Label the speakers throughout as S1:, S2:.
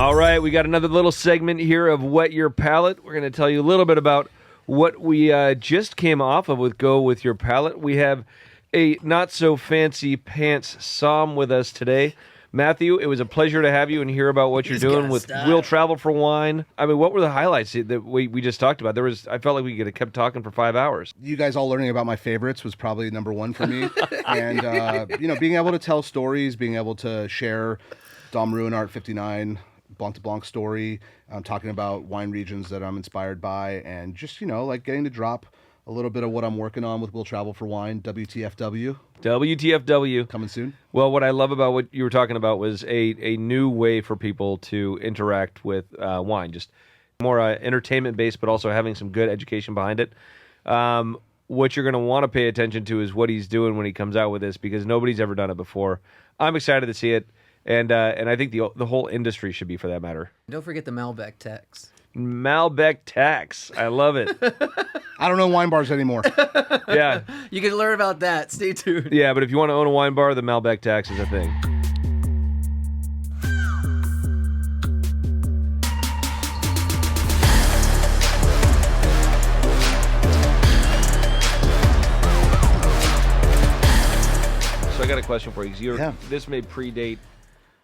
S1: All right, we got another little segment here of Wet Your Palate. We're going to tell you a little bit about what we just came off of with Go With Your Palate. We have a not-so-fancy pants SOMM with us today. Matthew, it was a pleasure to have you and hear about what you're doing with We'll Travel for Wine. I mean, what were the highlights that we just talked about? I felt like we could have kept talking for 5 hours.
S2: You guys all learning about my favorites was probably number one for me. And, being able to tell stories, being able to share Dom Ruinart 59, Blanc de Blanc story, talking about wine regions that I'm inspired by, and just, getting to drop a little bit of what I'm working on with We'll Travel for Wine, WTFW.
S1: WTFW.
S2: Coming soon.
S1: Well, what I love about what you were talking about was a new way for people to interact with wine, just more entertainment-based, but also having some good education behind it. What you're going to want to pay attention to is what he's doing when he comes out with this, because nobody's ever done it before. I'm excited to see it, and I think the whole industry should be, for that matter.
S3: Don't forget the Malbec Tax.
S1: Malbec Tax. I love it.
S2: I don't know wine bars anymore.
S1: Yeah.
S3: You can learn about that. Stay tuned.
S1: Yeah, but if you want to own a wine bar, the Malbec Tax is a thing. So I got a question for you. This may predate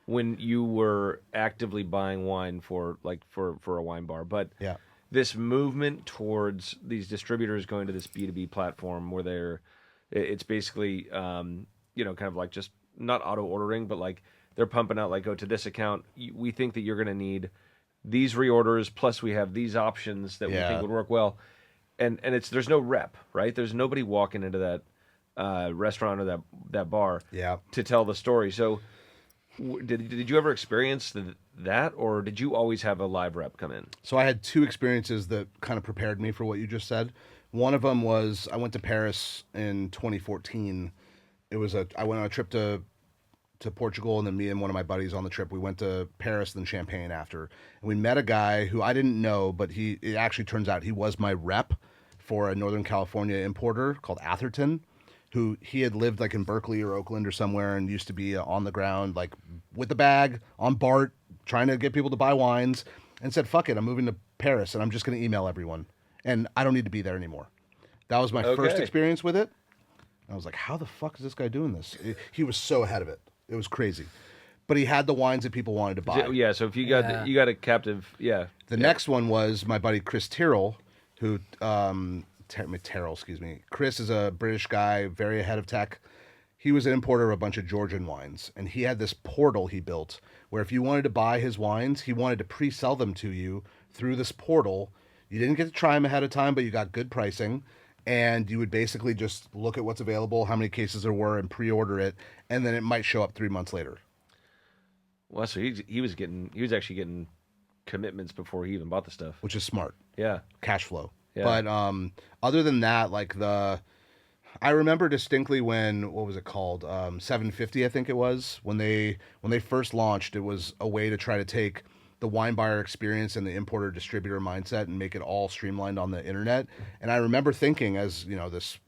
S1: when you were actively buying wine for a wine bar, but
S2: yeah.
S1: This movement towards these distributors going to this B2B platform where it's basically, kind of like just not auto ordering, but like they're pumping out, like, go to this account. We think that you're going to need these reorders, plus we have these options that we think would work well. And there's no rep, right? There's nobody walking into that restaurant or that bar to tell the story. So did you ever experience that, or did you always have a live rep come in?
S2: So I had two experiences that kind of prepared me for what you just said. One of them was I went to Paris in 2014. I went on a trip to Portugal, and then me and one of my buddies on the trip, we went to Paris and then Champagne after. And we met a guy who I didn't know, but it actually turns out he was my rep for a Northern California importer called Atherton, who he had lived like in Berkeley or Oakland or somewhere and used to be on the ground, like with the bag on BART, trying to get people to buy wines, and said, fuck it, I'm moving to Paris and I'm just going to email everyone. And I don't need to be there anymore. That was my first experience with it. And I was like, how the fuck is this guy doing this? He was so ahead of it. It was crazy. But he had the wines that people wanted to buy.
S1: Yeah, so if you got you got a captive, The
S2: next one was my buddy Chris Tyrrell, who... Terrell, excuse me. Chris is a British guy, very ahead of tech. He was an importer of a bunch of Georgian wines, and he had this portal he built where if you wanted to buy his wines, he wanted to pre-sell them to you through this portal. You didn't get to try them ahead of time, but you got good pricing, and you would basically just look at what's available, how many cases there were, and pre-order it, and then it might show up 3 months later.
S1: Well, so he was actually getting commitments before he even bought the stuff,
S2: which is smart.
S1: Yeah,
S2: cash flow.
S1: Yeah.
S2: But other than that, I remember distinctly when, what was it called? 750, I think it was. When they first launched, it was a way to try to take the wine buyer experience and the importer distributor mindset and make it all streamlined on the internet. And I remember thinking, as this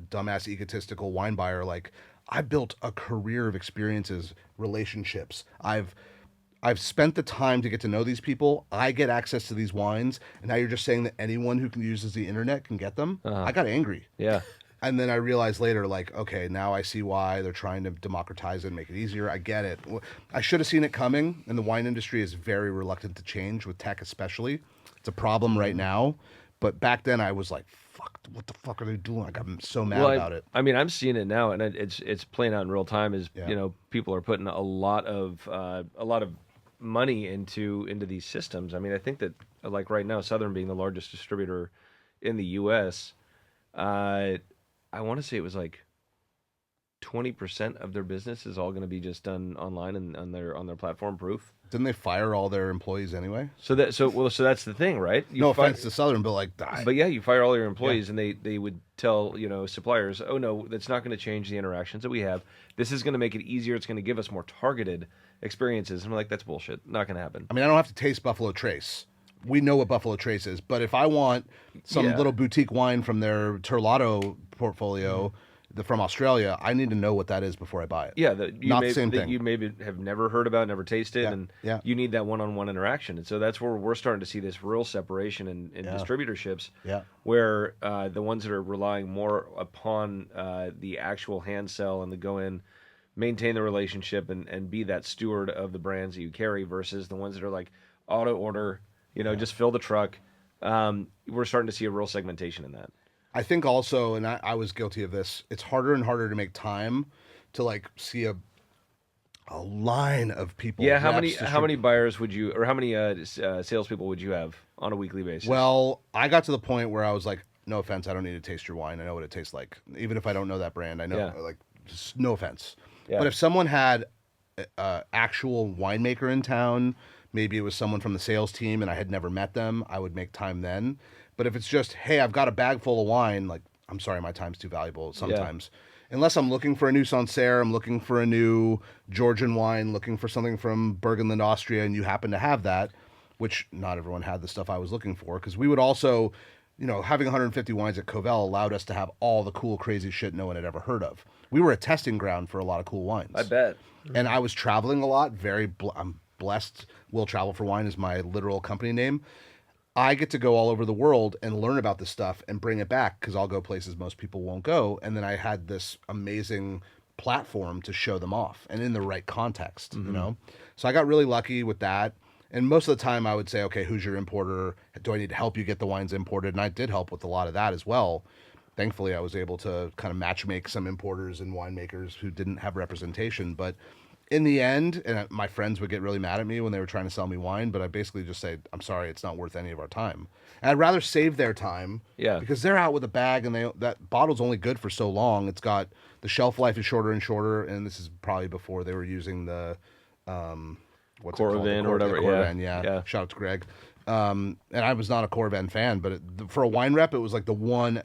S2: dumbass egotistical wine buyer, like, I built a career of experiences, relationships. I've spent the time to get to know these people. I get access to these wines, and now you're just saying that anyone who uses the internet can get them? I got angry.
S1: Yeah.
S2: And then I realized later, like, okay, now I see why they're trying to democratize it and make it easier. I get it. I should have seen it coming, and the wine industry is very reluctant to change, with tech especially. It's a problem right now. But back then I was like, fuck, what the fuck are they doing? I got so mad about it.
S1: I mean, I'm seeing it now, and it's playing out in real time. People are putting a lot of money into these systems. I mean, I think that, like, right now, Southern being the largest distributor in the U.S., I want to say it was like 20% of their business is all going to be just done online and on their platform, Proof.
S2: Didn't they fire all their employees anyway?
S1: So that's the thing, right?
S2: No offense to Southern, but like,
S1: but yeah, you fire all your employees, and they would tell suppliers, oh no, that's not going to change the interactions that we have. This is going to make it easier. It's going to give us more targeted experiences. And I'm like, that's bullshit. Not going to happen.
S2: I mean, I don't have to taste Buffalo Trace. We know what Buffalo Trace is, but if I want some little boutique wine from their Terlato portfolio, from Australia, I need to know what that is before I buy it.
S1: Yeah,
S2: Not the same
S1: that
S2: thing.
S1: you maybe have never heard about, never tasted,
S2: Yeah,
S1: and
S2: yeah.
S1: you need that one-on-one interaction. And so that's where we're starting to see this real separation in distributorships,
S2: Yeah.
S1: where the ones that are relying more upon the actual hand sell and the go in, maintain the relationship and be that steward of the brands that you carry versus the ones that are like auto order, just fill the truck. We're starting to see a real segmentation in that.
S2: I think also, and I was guilty of this, it's harder and harder to make time to like see a line of people.
S1: Yeah, how many buyers would you, or how many salespeople would you have on a weekly basis?
S2: Well, I got to the point where I was like, no offense, I don't need to taste your wine. I know what it tastes like. Even if I don't know that brand, I know, like, just no offense.
S1: Yeah.
S2: But if someone had an actual winemaker in town, maybe it was someone from the sales team and I had never met them, I would make time then. But if it's just, hey, I've got a bag full of wine, like, I'm sorry, my time's too valuable sometimes. Yeah. Unless I'm looking for a new Sancerre, I'm looking for a new Georgian wine, looking for something from Burgenland, Austria, and you happen to have that, which not everyone had the stuff I was looking for. Because we would also, having 150 wines at Covell allowed us to have all the cool, crazy shit no one had ever heard of. We were a testing ground for a lot of cool wines.
S1: I bet.
S2: And I was traveling a lot, I'm blessed. Will Travel for Wine is my literal company name. I get to go all over the world and learn about this stuff and bring it back because I'll go places most people won't go. And then I had this amazing platform to show them off and in the right context, So I got really lucky with that. And most of the time I would say, okay, who's your importer? Do I need to help you get the wines imported? And I did help with a lot of that as well. Thankfully, I was able to kind of match make some importers and winemakers who didn't have representation. But in the end, and my friends would get really mad at me when they were trying to sell me wine, but I basically just say, I'm sorry, it's not worth any of our time. And I'd rather save their time because they're out with a bag and that bottle's only good for so long. It's got, the shelf life is shorter and shorter, and this is probably before they were using the, what's
S1: Corvin
S2: it called?
S1: or whatever.
S2: Corvin, yeah. Shout out to Greg. And I was not a Corvin fan, but for a wine rep, it was like the one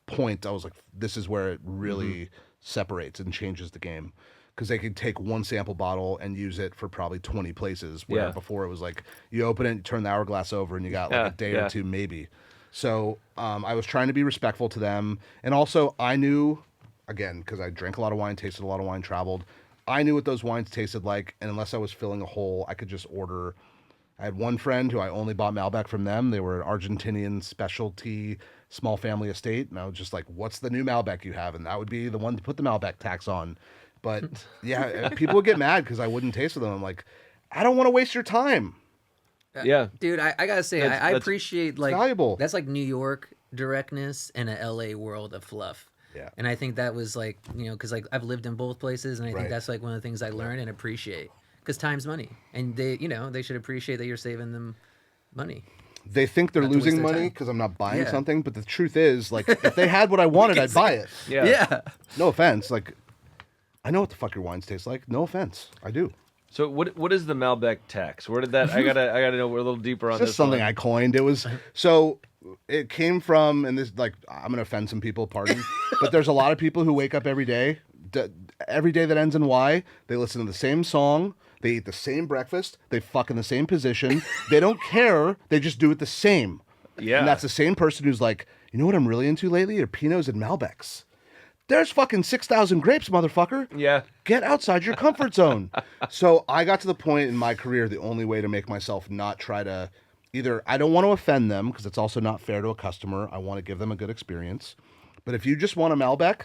S2: point I was like, this is where it really separates and changes the game. Because they could take one sample bottle and use it for probably 20 places. Where before it was like, you open it, you turn the hourglass over, and you got like a day or two maybe. So I was trying to be respectful to them. And also I knew, again, because I drank a lot of wine, tasted a lot of wine, traveled, I knew what those wines tasted like. And unless I was filling a hole, I could just order. I had one friend who I only bought Malbec from them. They were an Argentinian specialty small family estate. And I was just like, what's the new Malbec you have? And that would be the one to put the Malbec tax on. But yeah, people would get mad because I wouldn't taste with them. I'm like, I don't want to waste your time.
S1: Yeah,
S3: dude, I gotta say, I appreciate like
S2: valuable.
S3: That's like New York directness and a LA world of fluff.
S2: Yeah,
S3: and I think that was like because like I've lived in both places, and I think that's like one of the things I learned and appreciate because time's money, and they should appreciate that you're saving them money.
S2: They think they're losing money because I'm not buying something, but the truth is, like, if they had what I wanted, I'd buy it.
S3: Yeah.
S2: No offense, like. I know what the fuck your wines taste like. No offense, I do.
S1: So what is the Malbec Tax? Where did that? I gotta know. We're a little deeper on
S2: this. Just something I coined. It was so. It came from, and this like I'm gonna offend some people. Pardon, but there's a lot of people who wake up every day that ends in Y. They listen to the same song. They eat the same breakfast. They fuck in the same position. They don't care. They just do it the same.
S1: Yeah.
S2: And that's the same person who's like, you know what I'm really into lately? Are Pinots and Malbecs. There's fucking 6,000 grapes, motherfucker.
S1: Yeah.
S2: Get outside your comfort zone. So I got to the point in my career, the only way to make myself not try to either, I don't want to offend them because it's also not fair to a customer. I want to give them a good experience. But if you just want a Malbec,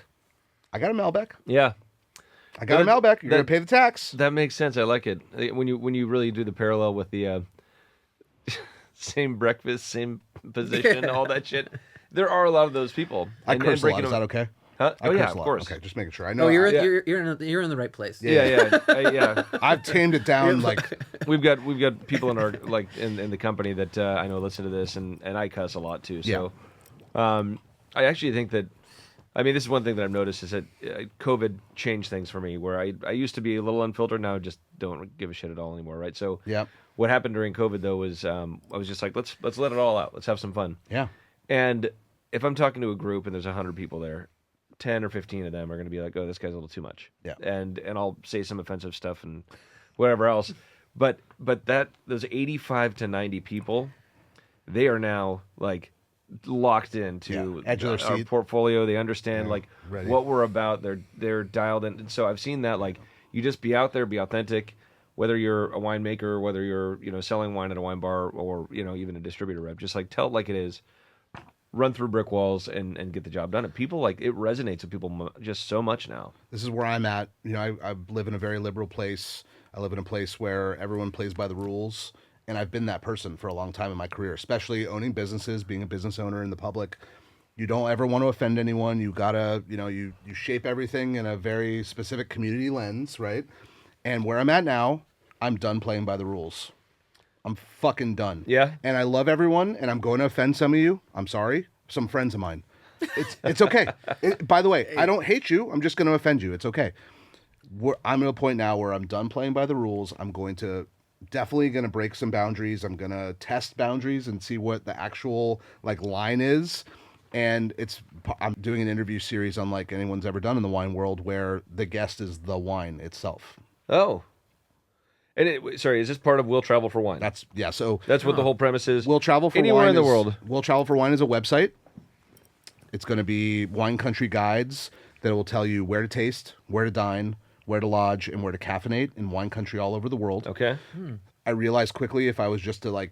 S2: I got a Malbec.
S1: Yeah.
S2: I got a Malbec. You're going to pay the tax.
S1: That makes sense. I like it. When you really do the parallel with the same breakfast, same position, all that shit. There are a lot of those people.
S2: I curse a lot. Is that okay?
S1: Huh? Oh yeah, of course.
S2: Okay, just making sure. I know.
S3: Oh, you're in the right place.
S1: Yeah.
S2: I've tamed it down. Like
S1: we've got people in our in the company that I know listen to this, and I cuss a lot too. So, I actually think that, I mean, this is one thing that I've noticed is that COVID changed things for me. Where I used to be a little unfiltered, now I just don't give a shit at all anymore. Right. So what happened during COVID though was I was just like, let's let it all out. Let's have some fun.
S2: Yeah.
S1: And if I'm talking to a group and there's 100 people there, 10 or 15 of them are going to be like, oh, this guy's a little too much.
S2: Yeah.
S1: And I'll say some offensive stuff and whatever else. But those 85 to 90 people, they are now like locked into
S2: edge of their
S1: our
S2: seat.
S1: portfolio. They understand like
S2: ready.
S1: what we're about. They're dialed in. And so I've seen that like you just be out there, be authentic. Whether you're a winemaker, whether you're selling wine at a wine bar, or even a distributor rep, just like tell it like it is. Run through brick walls and get the job done. And people it resonates with people just so much now.
S2: This is where I'm at. I live in a very liberal place. I live in a place where everyone plays by the rules. And I've been that person for a long time in my career, especially owning businesses, being a business owner in the public. You don't ever want to offend anyone. You gotta, you shape everything in a very specific community lens, right? And where I'm at now, I'm done playing by the rules. I'm fucking done.
S1: Yeah.
S2: And I love everyone, and I'm going to offend some of you. I'm sorry. Some friends of mine. It's okay. By the way, I don't hate you. I'm just going to offend you. It's okay. I'm at a point now where I'm done playing by the rules. I'm definitely going to break some boundaries. I'm going to test boundaries and see what the actual line is. And I'm doing an interview series unlike anyone's ever done in the wine world, where the guest is the wine itself.
S1: Oh. And is this part of We'll Travel for Wine?
S2: So
S1: that's what the whole premise is.
S2: We'll Travel for
S1: anywhere
S2: Wine
S1: in the world.
S2: We'll Travel for Wine is a website. It's going to be wine country guides that will tell you where to taste, where to dine, where to lodge, and where to caffeinate in wine country all over the world.
S1: Okay.
S2: I realized quickly if I was just to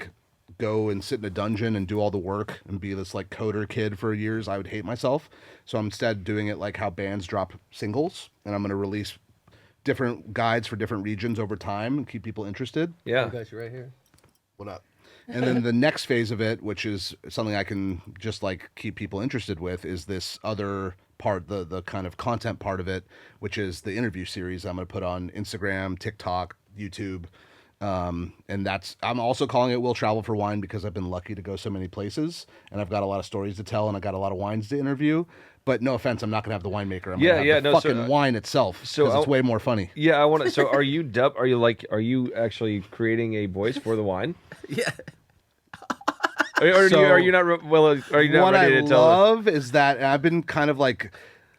S2: go and sit in a dungeon and do all the work and be this coder kid for years, I would hate myself. So I'm instead doing it like how bands drop singles, and I'm going to release different guides for different regions over time and keep people interested.
S1: Yeah.
S3: I got you right here.
S2: What up? And then the next phase of it, which is something I can just keep people interested with, is this other part, the kind of content part of it, which is the interview series I'm going to put on Instagram, TikTok, YouTube. And I'm also calling it We'll Travel for Wine because I've been lucky to go so many places and I've got a lot of stories to tell and I got a lot of wines to interview. But no offense, I'm not going to have the winemaker. I'm going to have the fucking wine itself because it's way more funny.
S1: Yeah, I want to. So are you Are you actually creating a voice for the wine?
S3: Yeah.
S1: Are you not ready to tell?
S2: What I love is that I've been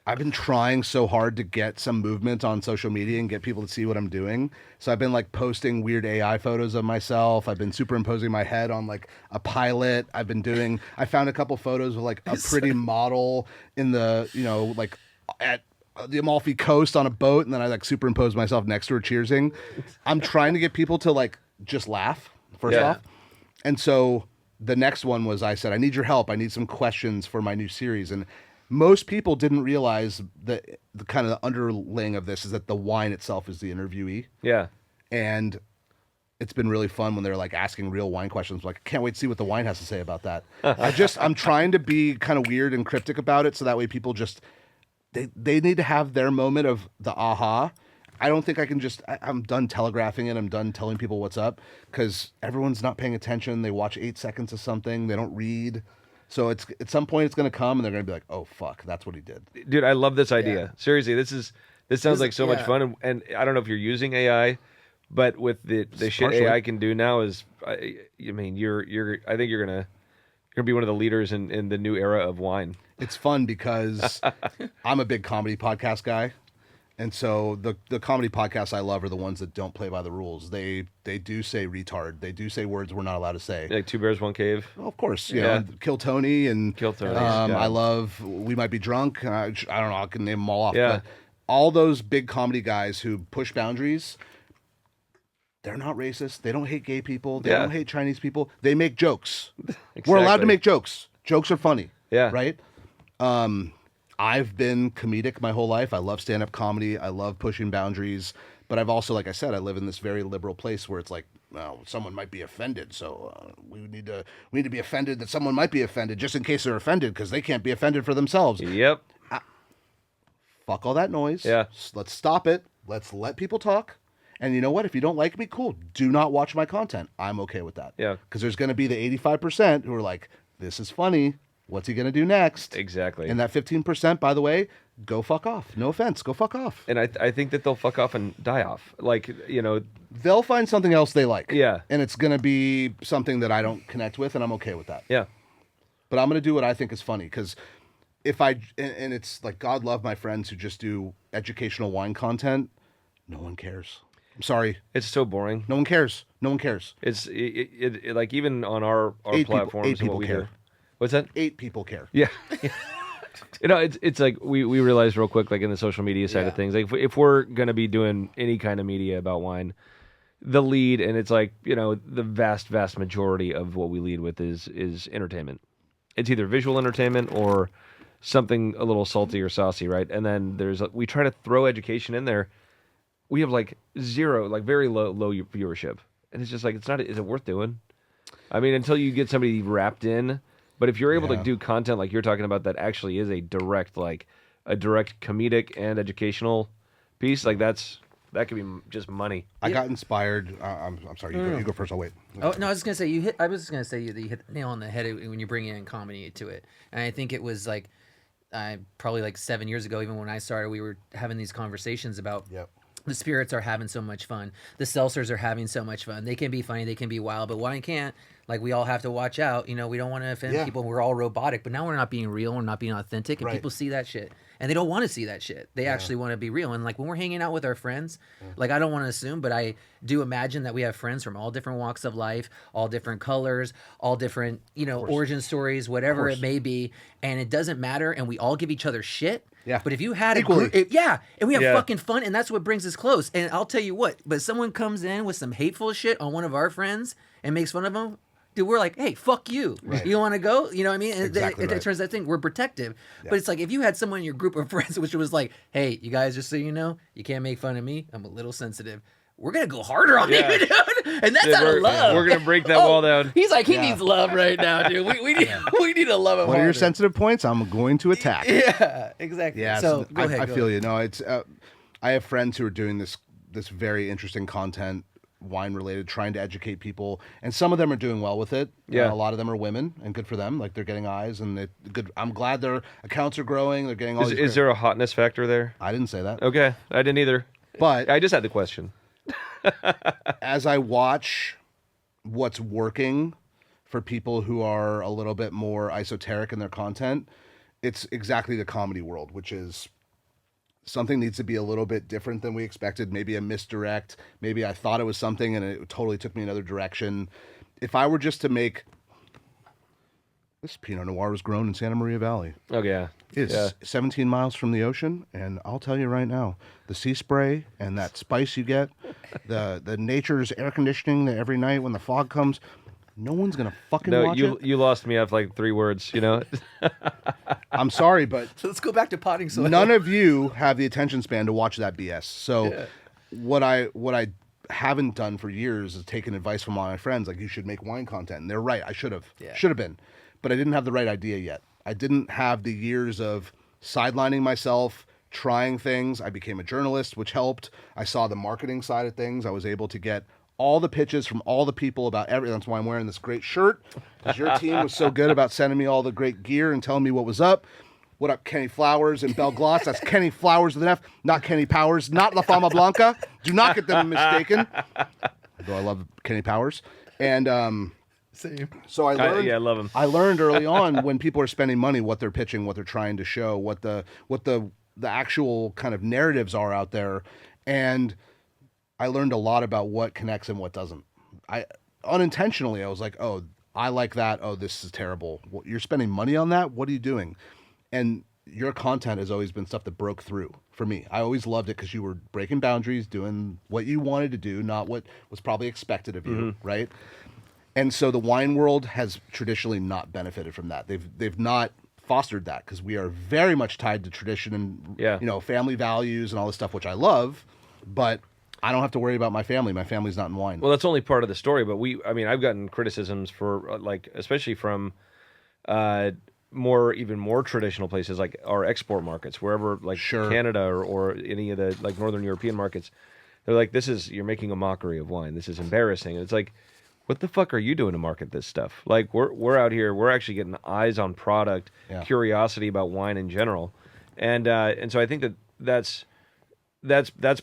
S2: I've been trying so hard to get some movement on social media and get people to see what I'm doing. So I've been posting weird AI photos of myself. I've been superimposing my head on a pilot. I found a couple photos of a pretty model in the, at the Amalfi Coast on a boat. And then I superimposed myself next to her cheersing. I'm trying to get people to just laugh first off. And so the next one was, I said, I need your help. I need some questions for my new series. And most people didn't realize that the kind of underling of this is that the wine itself is the interviewee.
S1: Yeah.
S2: And it's been really fun when they're asking real wine questions. I can't wait to see what the wine has to say about that. I'm trying to be kind of weird and cryptic about it. So that way people they need to have their moment of the aha. I don't think I can I'm done telegraphing it. I'm done telling people what's up because everyone's not paying attention. They watch 8 seconds of something. They don't read. So at some point it's going to come and they're going to be like, oh, fuck, that's what he did.
S1: Dude, I love this idea. Yeah. Seriously, this sounds like so much fun. And I don't know if you're using AI, but with the shit partially. AI can do now is, I think you're going to be one of the leaders in the new era of wine.
S2: It's fun because I'm a big comedy podcast guy. And so the comedy podcasts I love are the ones that don't play by the rules. They do say retard. They do say words we're not allowed to say.
S1: Like Two Bears, One Cave.
S2: Well, of course, you know, Kill Tony and
S1: Kill Tony.
S2: I love We Might Be Drunk. I don't know. I can name them all off.
S1: Yeah.
S2: But all those big comedy guys who push boundaries, they're not racist. They don't hate gay people. They don't hate Chinese people. They make jokes. Exactly. We're allowed to make jokes. Jokes are funny.
S1: Yeah.
S2: Right? I've been comedic my whole life. I love stand-up comedy. I love pushing boundaries. But I've also, like I said, I live in this very liberal place where it's like, well, someone might be offended. So we need to be offended that someone might be offended just in case they're offended because they can't be offended for themselves.
S1: Yep.
S2: Fuck all that noise.
S1: Yeah.
S2: Let's stop it. Let's let people talk. And you know what? If you don't like me, cool. Do not watch my content. I'm okay with that.
S1: Yeah.
S2: Because there's going to be the 85% who are like, this is funny. What's he going to do next?
S1: Exactly.
S2: And that 15%, by the way, go fuck off. No offense. Go fuck off.
S1: And I think that they'll fuck off and die off. Like, you know.
S2: They'll find something else they like.
S1: Yeah.
S2: And it's going to be something that I don't connect with, and I'm okay with that.
S1: Yeah.
S2: But I'm going to do what I think is funny, because and it's like, God love my friends who just do educational wine content. No one cares. I'm sorry.
S1: It's so boring.
S2: No one cares. No one cares.
S1: It's like even on our platforms and what we care. What's that?
S2: 8 people care.
S1: Yeah. It's like we realized real quick, like in the social media side of things, like if we're gonna be doing any kind of media about wine, the lead, and it's like, the vast majority of what we lead with is entertainment. It's either visual entertainment or something a little salty or saucy, right? And then we try to throw education in there. We have like zero, like very low viewership, and it's just like, is it worth doing? I mean, until you get somebody wrapped in. But if you're able to do content like you're talking about that actually is a direct comedic and educational piece, like that could be just money.
S2: I got inspired. I'm sorry. You go first. I'll wait.
S3: Oh no, I was just gonna say you hit the nail on the head when you bring in comedy to it, and I think it was like probably like 7 years ago, even when I started, we were having these conversations about.
S2: Yep.
S3: The spirits are having so much fun. The seltzers are having so much fun. They can be funny. They can be wild. But wine can't. Like, we all have to watch out. We don't want to offend people. We're all robotic. But now we're not being real. We're not being authentic. And people see that shit. And they don't want to see that shit. They actually want to be real. And, like, when we're hanging out with our friends, like, I don't want to assume, but I do imagine that we have friends from all different walks of life, all different colors, all different, origin stories, whatever it may be. And it doesn't matter. And we all give each other shit.
S2: Yeah.
S3: But if you had a group, and we have fucking fun, and that's what brings us close. And I'll tell you what, but someone comes in with some hateful shit on one of our friends and makes fun of them, dude, we're like, hey, fuck you.
S2: Right.
S3: You want to go? You know what I mean? And
S2: Exactly
S3: it turns out we're protective. Yeah. But it's like, if you had someone in your group of friends which was like, hey, you guys, just so you know, you can't make fun of me. I'm a little sensitive. We're going to go harder on you, dude. And that's out of love.
S1: We're going to break that wall down.
S3: He's like, he needs love right now, dude. We need to love him.
S2: What are your sensitive points? I'm going to attack.
S3: Yeah, exactly.
S2: Yeah,
S3: so go ahead.
S2: I feel you. No, it's I have friends who are doing this very interesting content, wine related, trying to educate people, and some of them are doing well with it.
S1: Yeah,
S2: a lot of them are women, and good for them. Like, they're getting eyes, and good. I'm glad their accounts are growing. They're getting all.
S1: Is there a hotness factor there?
S2: I didn't say that.
S1: Okay, I didn't either.
S2: But
S1: I just had the question.
S2: As I watch what's working for people who are a little bit more esoteric in their content, it's exactly the comedy world, which is something needs to be a little bit different than we expected. Maybe a misdirect. Maybe I thought it was something and it totally took me another direction. If I were just to make... This Pinot Noir was grown in Santa Maria Valley.
S1: Oh, yeah.
S2: It's 17 miles from the ocean, and I'll tell you right now, the sea spray and that spice you get, the nature's air conditioning every night when the fog comes, no one's going to fucking watch it.
S1: You lost me after like 3 words,
S2: I'm sorry, but...
S3: So let's go back to potting soil.
S2: None of you have the attention span to watch that BS. So what I haven't done for years is taken advice from all my friends, like, you should make wine content. And they're right, I should have. Should have been. But I didn't have the right idea yet. I didn't have the years of sidelining myself, trying things. I became a journalist, which helped. I saw the marketing side of things. I was able to get all the pitches from all the people about everything. That's why I'm wearing this great shirt, because your team was so good about sending me all the great gear and telling me what was up. What up, Kenny Flowers and Bell Gloss? That's Kenny Flowers with an F, not Kenny Powers, not La Fama Blanca. Do not get them mistaken. Although I love Kenny Powers. And...
S3: Same.
S2: So I learned.
S1: I love him.
S2: I learned early on when people are spending money, what they're pitching, what they're trying to show, what the actual kind of narratives are out there, and I learned a lot about what connects and what doesn't. I unintentionally, I was like, oh, I like that. Oh, this is terrible. Well, you're spending money on that. What are you doing? And your content has always been stuff that broke through for me. I always loved it because you were breaking boundaries, doing what you wanted to do, not what was probably expected of you, right? And so the wine world has traditionally not benefited from that. They've not fostered that, because we are very much tied to tradition and family values and all this stuff, which I love, but I don't have to worry about my family. My family's not in wine.
S1: Well, that's only part of the story, but I've gotten criticisms for especially from even more traditional places like our export markets, wherever, like Canada or any of the like Northern European markets. They're like, you're making a mockery of wine. This is embarrassing. And it's like, what the fuck are you doing to market this stuff? Like, we're out here, we're actually getting eyes on product, curiosity about wine in general, and so I think that's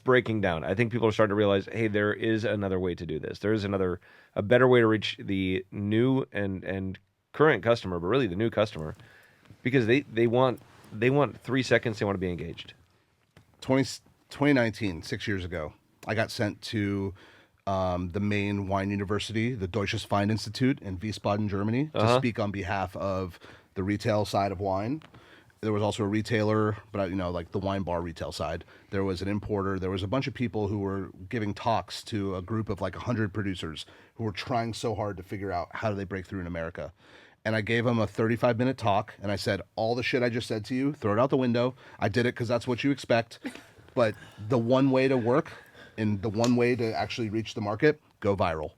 S1: breaking down. I think people are starting to realize, hey, there is another way to do this. There is a better way to reach the new and current customer, but really the new customer, because they want 3 seconds. They want to be engaged.
S2: 2019, 6 years ago, I got sent to the main wine university, the Deutsches Weininstitut in Wiesbaden, Germany, to speak on behalf of the retail side of wine. There was also a retailer, but like the wine bar retail side. There was an importer. There was a bunch of people who were giving talks to a group of like 100 producers who were trying so hard to figure out how do they break through in America. And I gave them a 35-minute talk, and I said, all the shit I just said to you, throw it out the window. I did it because that's what you expect. But the one way to work and the one way to actually reach the market, go viral.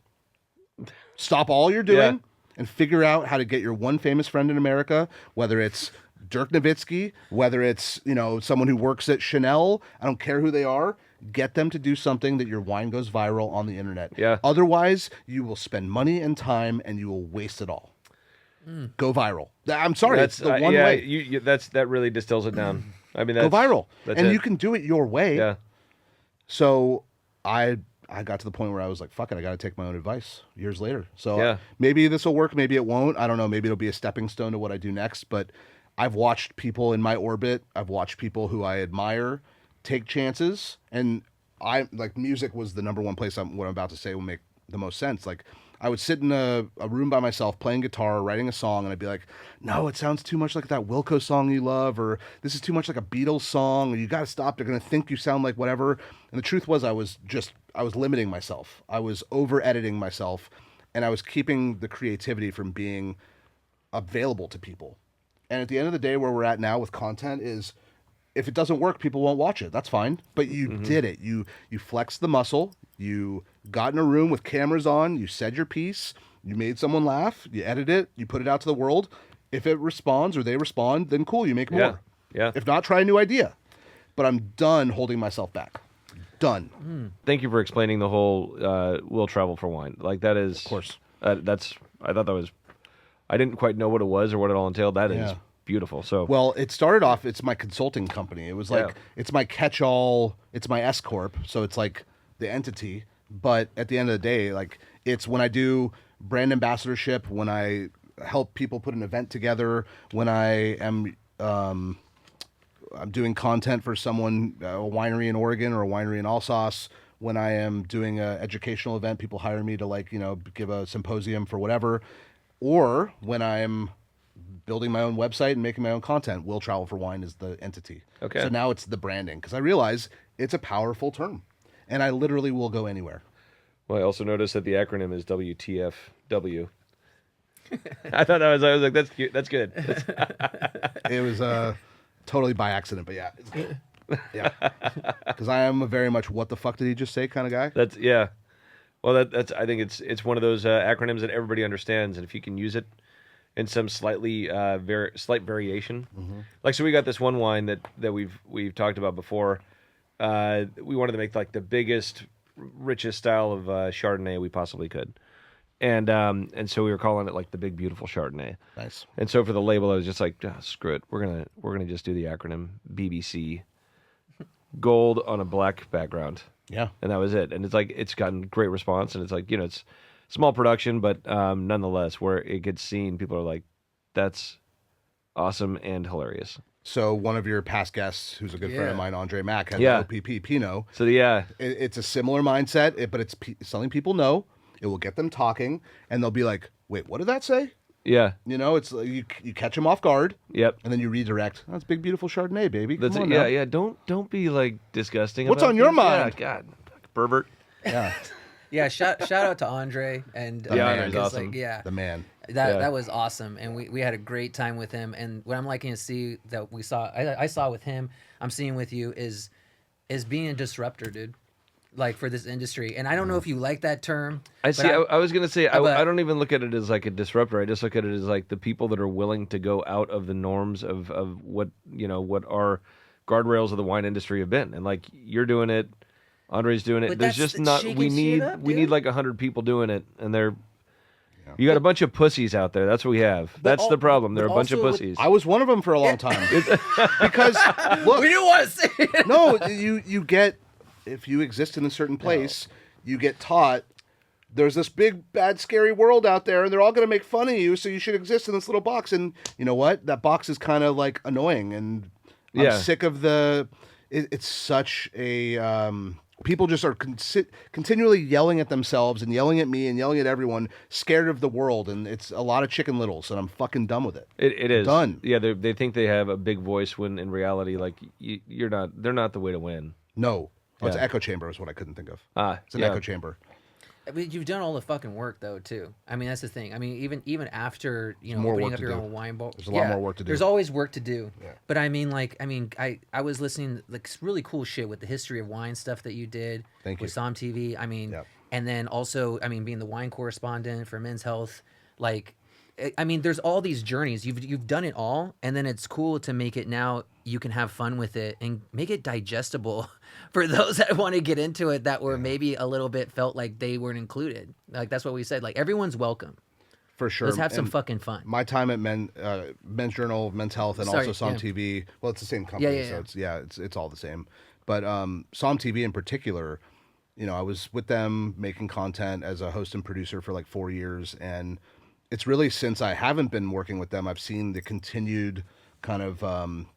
S2: Stop all you're doing and figure out how to get your one famous friend in America, whether it's Dirk Nowitzki, whether it's, someone who works at Chanel, I don't care who they are, get them to do something that your wine goes viral on the internet.
S1: Yeah.
S2: Otherwise, you will spend money and time and you will waste it all. Go viral. I'm sorry, it's the one way.
S1: That really distills it down. I mean,
S2: go viral. And
S1: it.
S2: You can do it your way.
S1: Yeah.
S2: So I got to the point where I was like, fuck it, I got to take my own advice years later. So maybe this will work, maybe it won't. I don't know. Maybe it'll be a stepping stone to what I do next. But I've watched people in my orbit. I've watched people who I admire take chances. And music was the number one place what I'm about to say will make the most sense. Like, I would sit in a room by myself playing guitar, writing a song, and I'd be like, no, it sounds too much like that Wilco song you love, or this is too much like a Beatles song, or you got to stop. They're going to think you sound like whatever. And the truth was I was limiting myself. I was over-editing myself, and I was keeping the creativity from being available to people. And at the end of the day, where we're at now with content is, if it doesn't work, people won't watch it. That's fine. But you did it. You flexed the muscle. You got in a room with cameras on. You said your piece. You made someone laugh. You edit it. You put it out to the world. If it responds or they respond, then cool, you make more.
S1: Yeah.
S2: If not, try a new idea. But I'm done holding myself back. Done.
S1: Thank you for explaining the whole will travel for wine. Like, that is... Of
S2: course.
S1: I thought that was... I didn't quite know what it was or what it all entailed. That is beautiful. So
S2: well, it started off, it's my consulting company. It was like it's my catch-all, it's my S corp, so it's like the entity. But at the end of the day, like, it's when I do brand ambassadorship, when I help people put an event together, when I am I'm doing content for someone, a winery in Oregon or a winery in Alsace. When I am doing an educational event, people hire me to give a symposium for whatever. Or when I'm building my own website and making my own content, Will Travel for Wine is the entity.
S1: Okay.
S2: So now it's the branding, because I realize it's a powerful term, and I literally will go anywhere.
S1: Well, I also noticed that the acronym is WTFW. I thought I was like, that's cute. That's good.
S2: It was totally by accident, but yeah, because I am a very much what the fuck did he just say kind of guy.
S1: Well, that's I think it's one of those acronyms that everybody understands, and if you can use it in some slightly slight variation, like, so we got this one wine that we've talked about before. We wanted to make like the biggest, richest style of Chardonnay we possibly could, and so we were calling it like the Big Beautiful Chardonnay.
S2: Nice.
S1: And so for the label, I was just like, screw it, we're gonna just do the acronym BBC, gold on a black background.
S2: Yeah.
S1: And that was it. And it's like, it's gotten great response, and it's like, it's small production, but nonetheless, where it gets seen, people are like, that's awesome and hilarious.
S2: So one of your past guests, who's a good friend of mine, Andre Mack, had OPP Pinot.
S1: So
S2: it's a similar mindset, but it's something people know. It will get them talking, and they'll be like, wait, what did that say?
S1: Yeah.
S2: It's you catch them off guard.
S1: Yep.
S2: And then you redirect. That's Big Beautiful Chardonnay, baby. Come on
S1: yeah,
S2: now.
S1: yeah. Don't be like disgusting.
S2: What's on your mind?
S1: Yeah, God, pervert.
S2: Yeah.
S3: Yeah, shout out to Andre and
S1: Andre's awesome.
S3: Like,
S2: the man.
S3: That was awesome, and we had a great time with him. And what I'm liking to see that I saw with him, I'm seeing with you is being a disruptor, dude. Like, for this industry, and I don't know if you like that term.
S1: I see. I was gonna say I don't even look at it as like a disruptor. I just look at it as like the people that are willing to go out of the norms of what what our guardrails of the wine industry have been, and like you're doing it, Andre's doing it.
S3: But
S1: There's just not. We need like 100 people doing it, and they're. You got a bunch of pussies out there. That's what we have. That's the problem. There are a bunch of pussies.
S2: I was one of them for a long time. Because look,
S3: we didn't want to say it.
S2: No, you get. If you exist in a certain place, you get taught there's this big, bad, scary world out there, and they're all going to make fun of you, so you should exist in this little box. And you know what? That box is kind of like annoying, and I'm sick of it's such a people just are continually yelling at themselves and yelling at me and yelling at everyone, scared of the world, and it's a lot of Chicken Littles, and I'm fucking done with it.
S1: It is
S2: done.
S1: Yeah, they think they have a big voice when in reality, like you're not. They're not the way to win.
S2: No, it's an echo chamber is what I couldn't think of. It's an echo chamber.
S3: I mean, you've done all the fucking work though too. I mean, that's the thing. I mean, even after
S2: more
S3: opening
S2: work
S3: up
S2: to
S3: your
S2: do.
S3: own wine bar,
S2: There's a lot more work to do.
S3: There's always work to do.
S2: Yeah.
S3: But I mean, I was listening like really cool shit with the history of wine stuff that you did.
S2: Thank you.
S3: With SOMM TV. I mean, and then also, I mean, being the wine correspondent for Men's Health, like. I mean, there's all these journeys. You've done it all, and then it's cool to make it now. You can have fun with it and make it digestible for those that want to get into it that were maybe a little bit felt like they weren't included. Like that's what we said. Like everyone's welcome.
S2: For sure.
S3: Let's have some fucking fun.
S2: My time at Men's Journal, Men's Health, and also SOMM TV. Well, it's the same company, so it's all the same. But SOMM TV in particular, I was with them making content as a host and producer for like 4 years, and it's really since I haven't been working with them, I've seen the continued kind of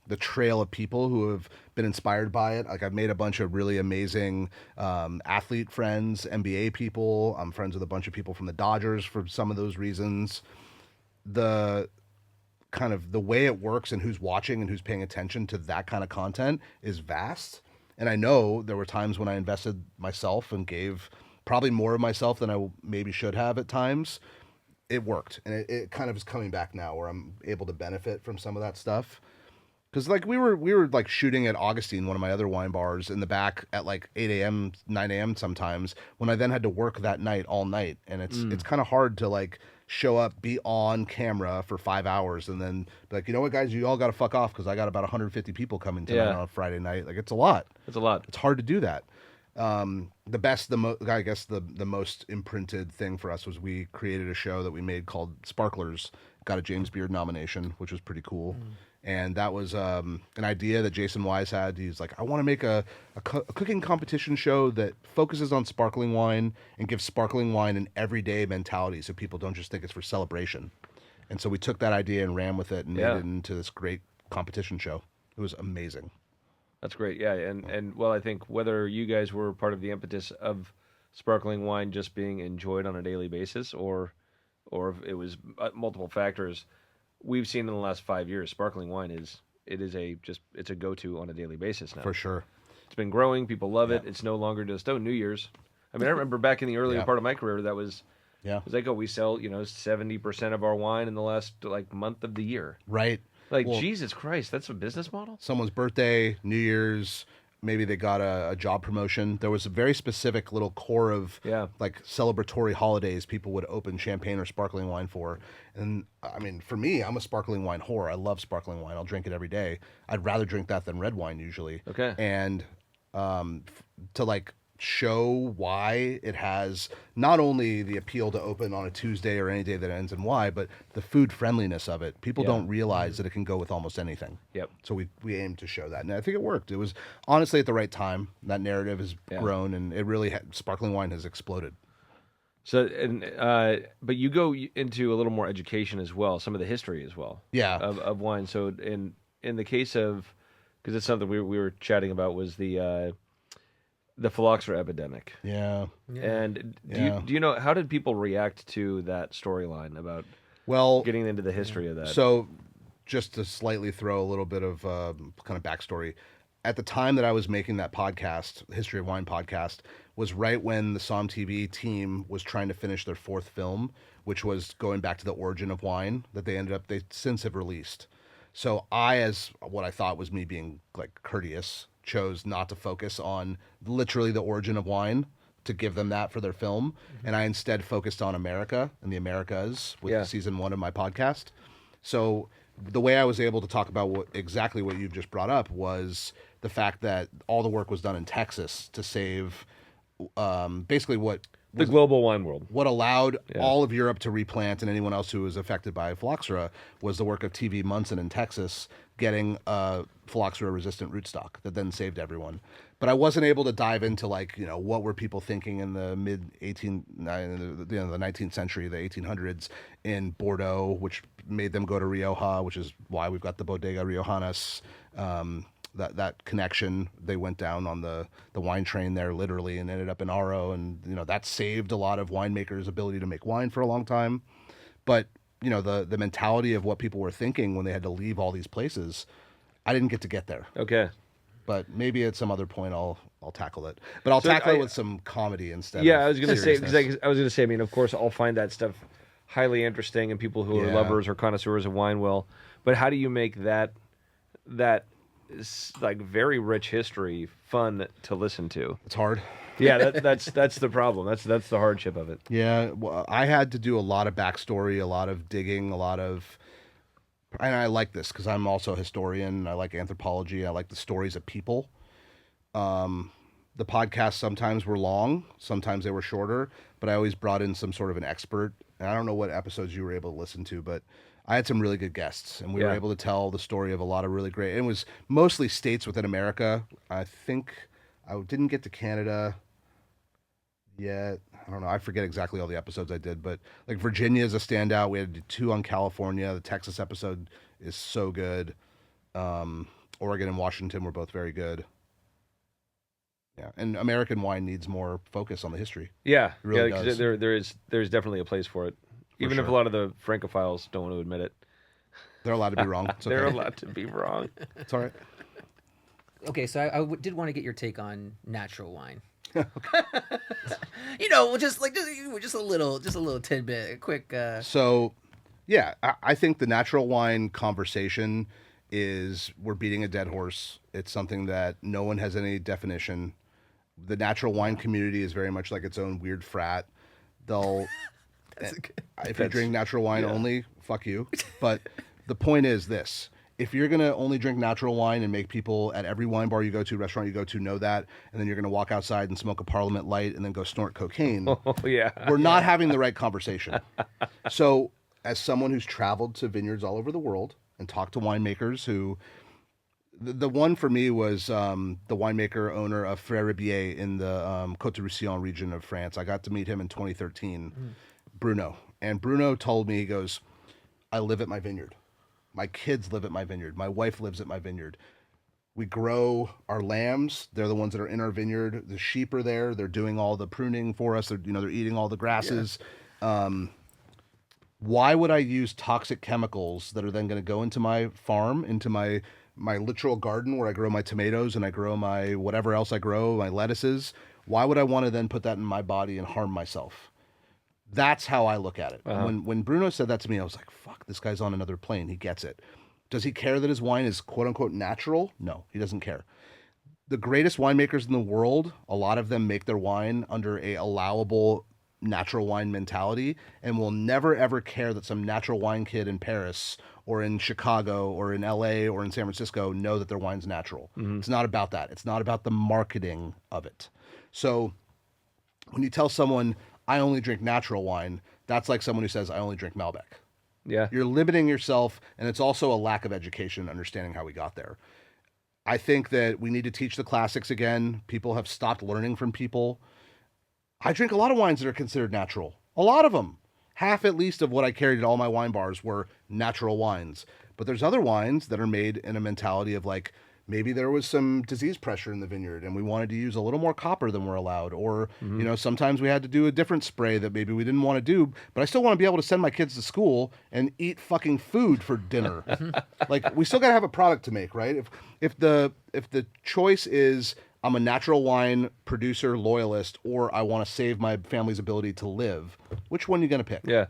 S2: the trail of people who have been inspired by it. Like I've made a bunch of really amazing athlete friends, NBA people. I'm friends with a bunch of people from the Dodgers for some of those reasons. The kind of the way it works and who's watching and who's paying attention to that kind of content is vast. And I know there were times when I invested myself and gave probably more of myself than I maybe should have at times. It worked, and it kind of is coming back now where I'm able to benefit from some of that stuff. Because like we were like shooting at Augustine, one of my other wine bars, in the back at like 8 a.m., 9 a.m. sometimes, when I then had to work that night all night, and it's kind of hard to like show up, be on camera for 5 hours, and then be like, you know what, guys, you all got to fuck off because I got about 150 people coming tonight on a Friday night. Like it's a lot.
S1: It's a lot.
S2: It's hard to do that. The most imprinted thing for us was we created a show that we made called Sparklers. Got a James Beard nomination, which was pretty cool. And that was an idea that Jason Wise had. He's like, I want to make a cooking competition show that focuses on sparkling wine and gives sparkling wine an everyday mentality so people don't just think it's for celebration. And so we took that idea and ran with it and made it into this great competition show. It was amazing.
S1: That's great, yeah, and well, I think whether you guys were part of the impetus of sparkling wine just being enjoyed on a daily basis, or if it was multiple factors, we've seen in the last 5 years, sparkling wine it's a go-to on a daily basis now.
S2: For sure,
S1: it's been growing. People love it. It's no longer just New Year's. I mean, I remember back in the earlier part of my career, that was it was like, we sell 70% of our wine in the last like month of the year.
S2: Right.
S1: Like, Jesus Christ, that's a business model?
S2: Someone's birthday, New Year's, maybe they got a job promotion. There was a very specific little core of like celebratory holidays people would open champagne or sparkling wine for. And I mean, for me, I'm a sparkling wine whore. I love sparkling wine. I'll drink it every day. I'd rather drink that than red wine usually.
S1: Okay.
S2: And to like show why it has not only the appeal to open on a Tuesday or any day that ends in Y, but the food friendliness of it. People don't realize that it can go with almost anything.
S1: Yep.
S2: So we aim to show that, and I think it worked. It was honestly at the right time. That narrative has grown, and it really sparkling wine has exploded.
S1: So but you go into a little more education as well, some of the history as well.
S2: Yeah.
S1: Of wine. So in the case of, because it's something we were chatting about, was the phylloxera epidemic.
S2: Yeah.
S1: And do you know, how did people react to that storyline about getting into the history of that?
S2: So just to slightly throw a little bit of kind of backstory, at the time that I was making that podcast, the History of Wine podcast, was right when the SOMM TV team was trying to finish their fourth film, which was going back to the origin of wine that they since have released. So I, as what I thought was me being like courteous, chose not to focus on literally the origin of wine to give them that for their film. And I instead focused on America and the Americas with season 1 of my podcast. So the way I was able to talk about exactly what you've just brought up was the fact that all the work was done in Texas to save basically
S1: the global wine world.
S2: What allowed all of Europe to replant and anyone else who was affected by phylloxera was the work of T.V. Munson in Texas getting phylloxera-resistant rootstock that then saved everyone. But I wasn't able to dive into what were people thinking in the the 19th century, the 1800s in Bordeaux, which made them go to Rioja, which is why we've got the Bodega Riojanas. that connection. They went down on the wine train there literally and ended up in Aro, and that saved a lot of winemakers' ability to make wine for a long time. But the mentality of what people were thinking when they had to leave all these places, I didn't get there.
S1: Okay.
S2: But maybe at some other point I'll tackle it. But I'll tackle it with some comedy instead.
S1: Yeah, I was gonna say, I mean, of course, I'll find that stuff highly interesting, and people who are lovers or connoisseurs of wine will. But how do you make that like very rich history fun to listen to?
S2: It's hard.
S1: Yeah, that's the problem. That's the hardship of it.
S2: Yeah, well, I had to do a lot of backstory, a lot of digging, and I like this because I'm also a historian. I like anthropology. I like the stories of people. The podcasts sometimes were long, sometimes they were shorter, but I always brought in some sort of an expert. And I don't know what episodes you were able to listen to, but I had some really good guests, and we were able to tell the story of a lot of really great. It was mostly states within America. I think I didn't get to Canada yet. I don't know. I forget exactly all the episodes I did, but like Virginia is a standout. We had 2 on California. The Texas episode is so good. Oregon and Washington were both very good. Yeah, and American wine needs more focus on the history.
S1: Yeah,
S2: it really does.
S1: There's definitely a place for it, even if a lot of the Francophiles don't want to admit it.
S2: They're allowed to be wrong. It's okay.
S1: They're allowed to be wrong.
S2: It's all right.
S3: Okay, so I did want to get your take on natural wine. Just a little tidbit, a quick.
S2: So, yeah, I think the natural wine conversation we're beating a dead horse. It's something that no one has any definition. The natural wine community is very much like its own weird frat. If you drink natural wine only, fuck you. But the point is this. If you're going to only drink natural wine and make people at every wine bar you go to, restaurant you go to know that, and then you're going to walk outside and smoke a Parliament Light and then go snort cocaine, we're not having the right conversation. So as someone who's traveled to vineyards all over the world and talked to winemakers who... The one for me was the winemaker owner of Frère Ribier in the Côte de Roussillon region of France. I got to meet him in 2013, Bruno. And Bruno told me, he goes, I live at my vineyard. My kids live at my vineyard. My wife lives at my vineyard. We grow our lambs. They're the ones that are in our vineyard. The sheep are there. They're doing all the pruning for us. They're eating all the grasses. Yeah. Why would I use toxic chemicals that are then going to go into my farm, into my literal garden where I grow my tomatoes and I grow my whatever else I grow, my lettuces? Why would I want to then put that in my body and harm myself? That's how I look at it. When Bruno said that to me, I was like, fuck, this guy's on another plane. He gets it. Does he care that his wine is quote unquote natural? No, he doesn't care. The greatest winemakers in the world, a lot of them make their wine under a allowable natural wine mentality and will never ever care that some natural wine kid in Paris or in Chicago or in LA or in San Francisco know that their wine's natural. It's not about that. It's not about the marketing of it. So when you tell someone, I only drink natural wine, that's like someone who says, I only drink Malbec.
S1: Yeah.
S2: You're limiting yourself, and it's also a lack of education and understanding how we got there. I think that we need to teach the classics again. People have stopped learning from people. I drink a lot of wines that are considered natural. A lot of them. Half at least of what I carried at all my wine bars were natural wines. But there's other wines that are made in a mentality of like, maybe there was some disease pressure in the vineyard and we wanted to use a little more copper than we're allowed. Or, sometimes we had to do a different spray that maybe we didn't want to do, but I still want to be able to send my kids to school and eat fucking food for dinner. Like, we still got to have a product to make, right? If the choice is I'm a natural wine producer, loyalist, or I want to save my family's ability to live, which one are you going to pick?
S1: Yeah.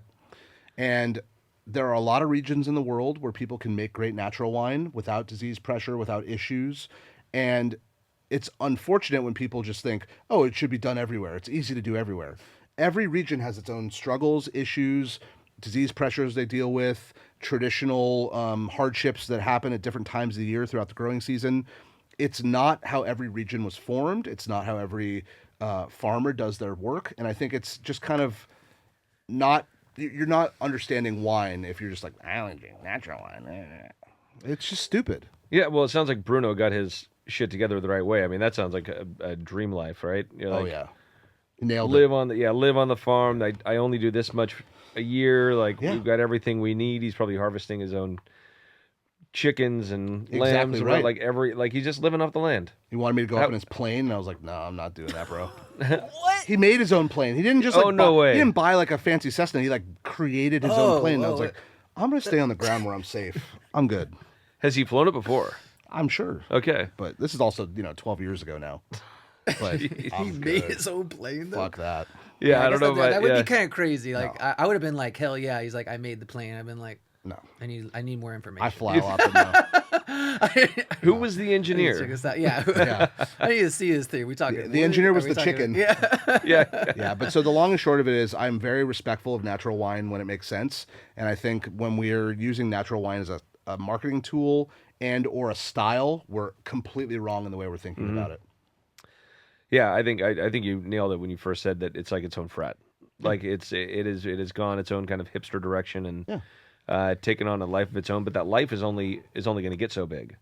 S2: And there are a lot of regions in the world where people can make great natural wine without disease pressure, without issues. And it's unfortunate when people just think, oh, it should be done everywhere. It's easy to do everywhere. Every region has its own struggles, issues, disease pressures they deal with, traditional hardships that happen at different times of the year throughout the growing season. It's not how every region was formed. It's not how every farmer does their work. And I think it's just kind of not... You're not understanding wine if you're just like, I only drink natural wine. It's just stupid.
S1: Yeah, well, it sounds like Bruno got his shit together the right way. I mean, that sounds like a dream life, right? You're like,
S2: oh, yeah. Nailed
S1: live
S2: it.
S1: Live on the farm. I only do this much a year. Like, we've got everything we need. He's probably harvesting his own chickens and
S2: Exactly
S1: lambs,
S2: right.
S1: like he's just living off the land.
S2: He wanted me to go up in his plane, and I was like, no, I'm not doing that, bro. What? He made his own plane. He didn't just like
S1: no way.
S2: He didn't buy like a fancy Cessna. He like created his own plane. And I was like, I'm gonna stay on the ground where I'm safe. I'm good.
S1: Has he flown it before?
S2: I'm sure.
S1: Okay.
S2: But this is also 12 years ago now. But
S3: he made his own plane though.
S2: Fuck that.
S1: Yeah, I don't know.
S3: That would be kind of crazy. Like I would have been like, hell yeah. He's like, I made the plane. I've been like,
S2: no,
S3: I need more information.
S2: I fly a lot. No.
S1: Who was the engineer?
S3: Check this out. Yeah. I need to see this thing. We talking.
S2: The engineer was the chicken.
S3: Yeah.
S1: Yeah.
S2: But so the long and short of it is, I'm very respectful of natural wine when it makes sense, and I think when we're using natural wine as a marketing tool and or a style, we're completely wrong in the way we're thinking about it.
S1: Yeah, I think you nailed it when you first said that it's like its own frat. Like it has gone its own kind of hipster direction and taken on a life of its own. But that life is only going to get so big.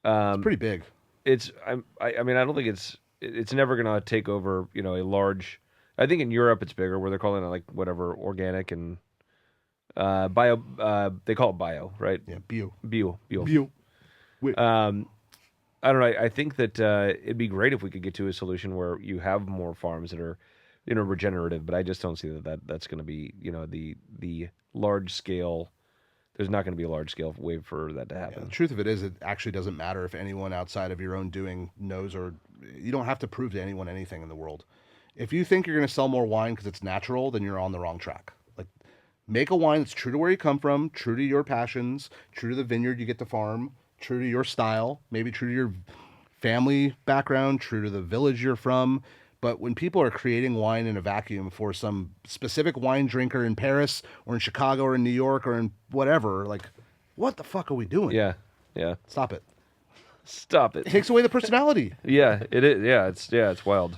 S2: It's pretty big.
S1: I mean, I don't think it's never going to take over. A large. I think in Europe it's bigger, where they're calling it like whatever organic and bio. They call it bio, right?
S2: Yeah, bio.
S1: I don't know. I think that it'd be great if we could get to a solution where you have more farms that are, regenerative. But I just don't see that's going to be, the large scale. There's not going to be a large scale way for that to happen.
S2: Yeah, the truth of it is, it actually doesn't matter if anyone outside of your own doing knows, or you don't have to prove to anyone anything in the world. If you think you're going to sell more wine because it's natural, then you're on the wrong track. Like, make a wine that's true to where you come from, true to your passions, true to the vineyard you get to farm, true to your style, maybe true to your family background, true to the village you're from. But when people are creating wine in a vacuum for some specific wine drinker in Paris or in Chicago or in New York or in whatever, like, what the fuck are we doing?
S1: Yeah.
S2: Stop it.
S1: It
S2: Takes away the personality.
S1: Yeah, it is. Yeah, it's wild.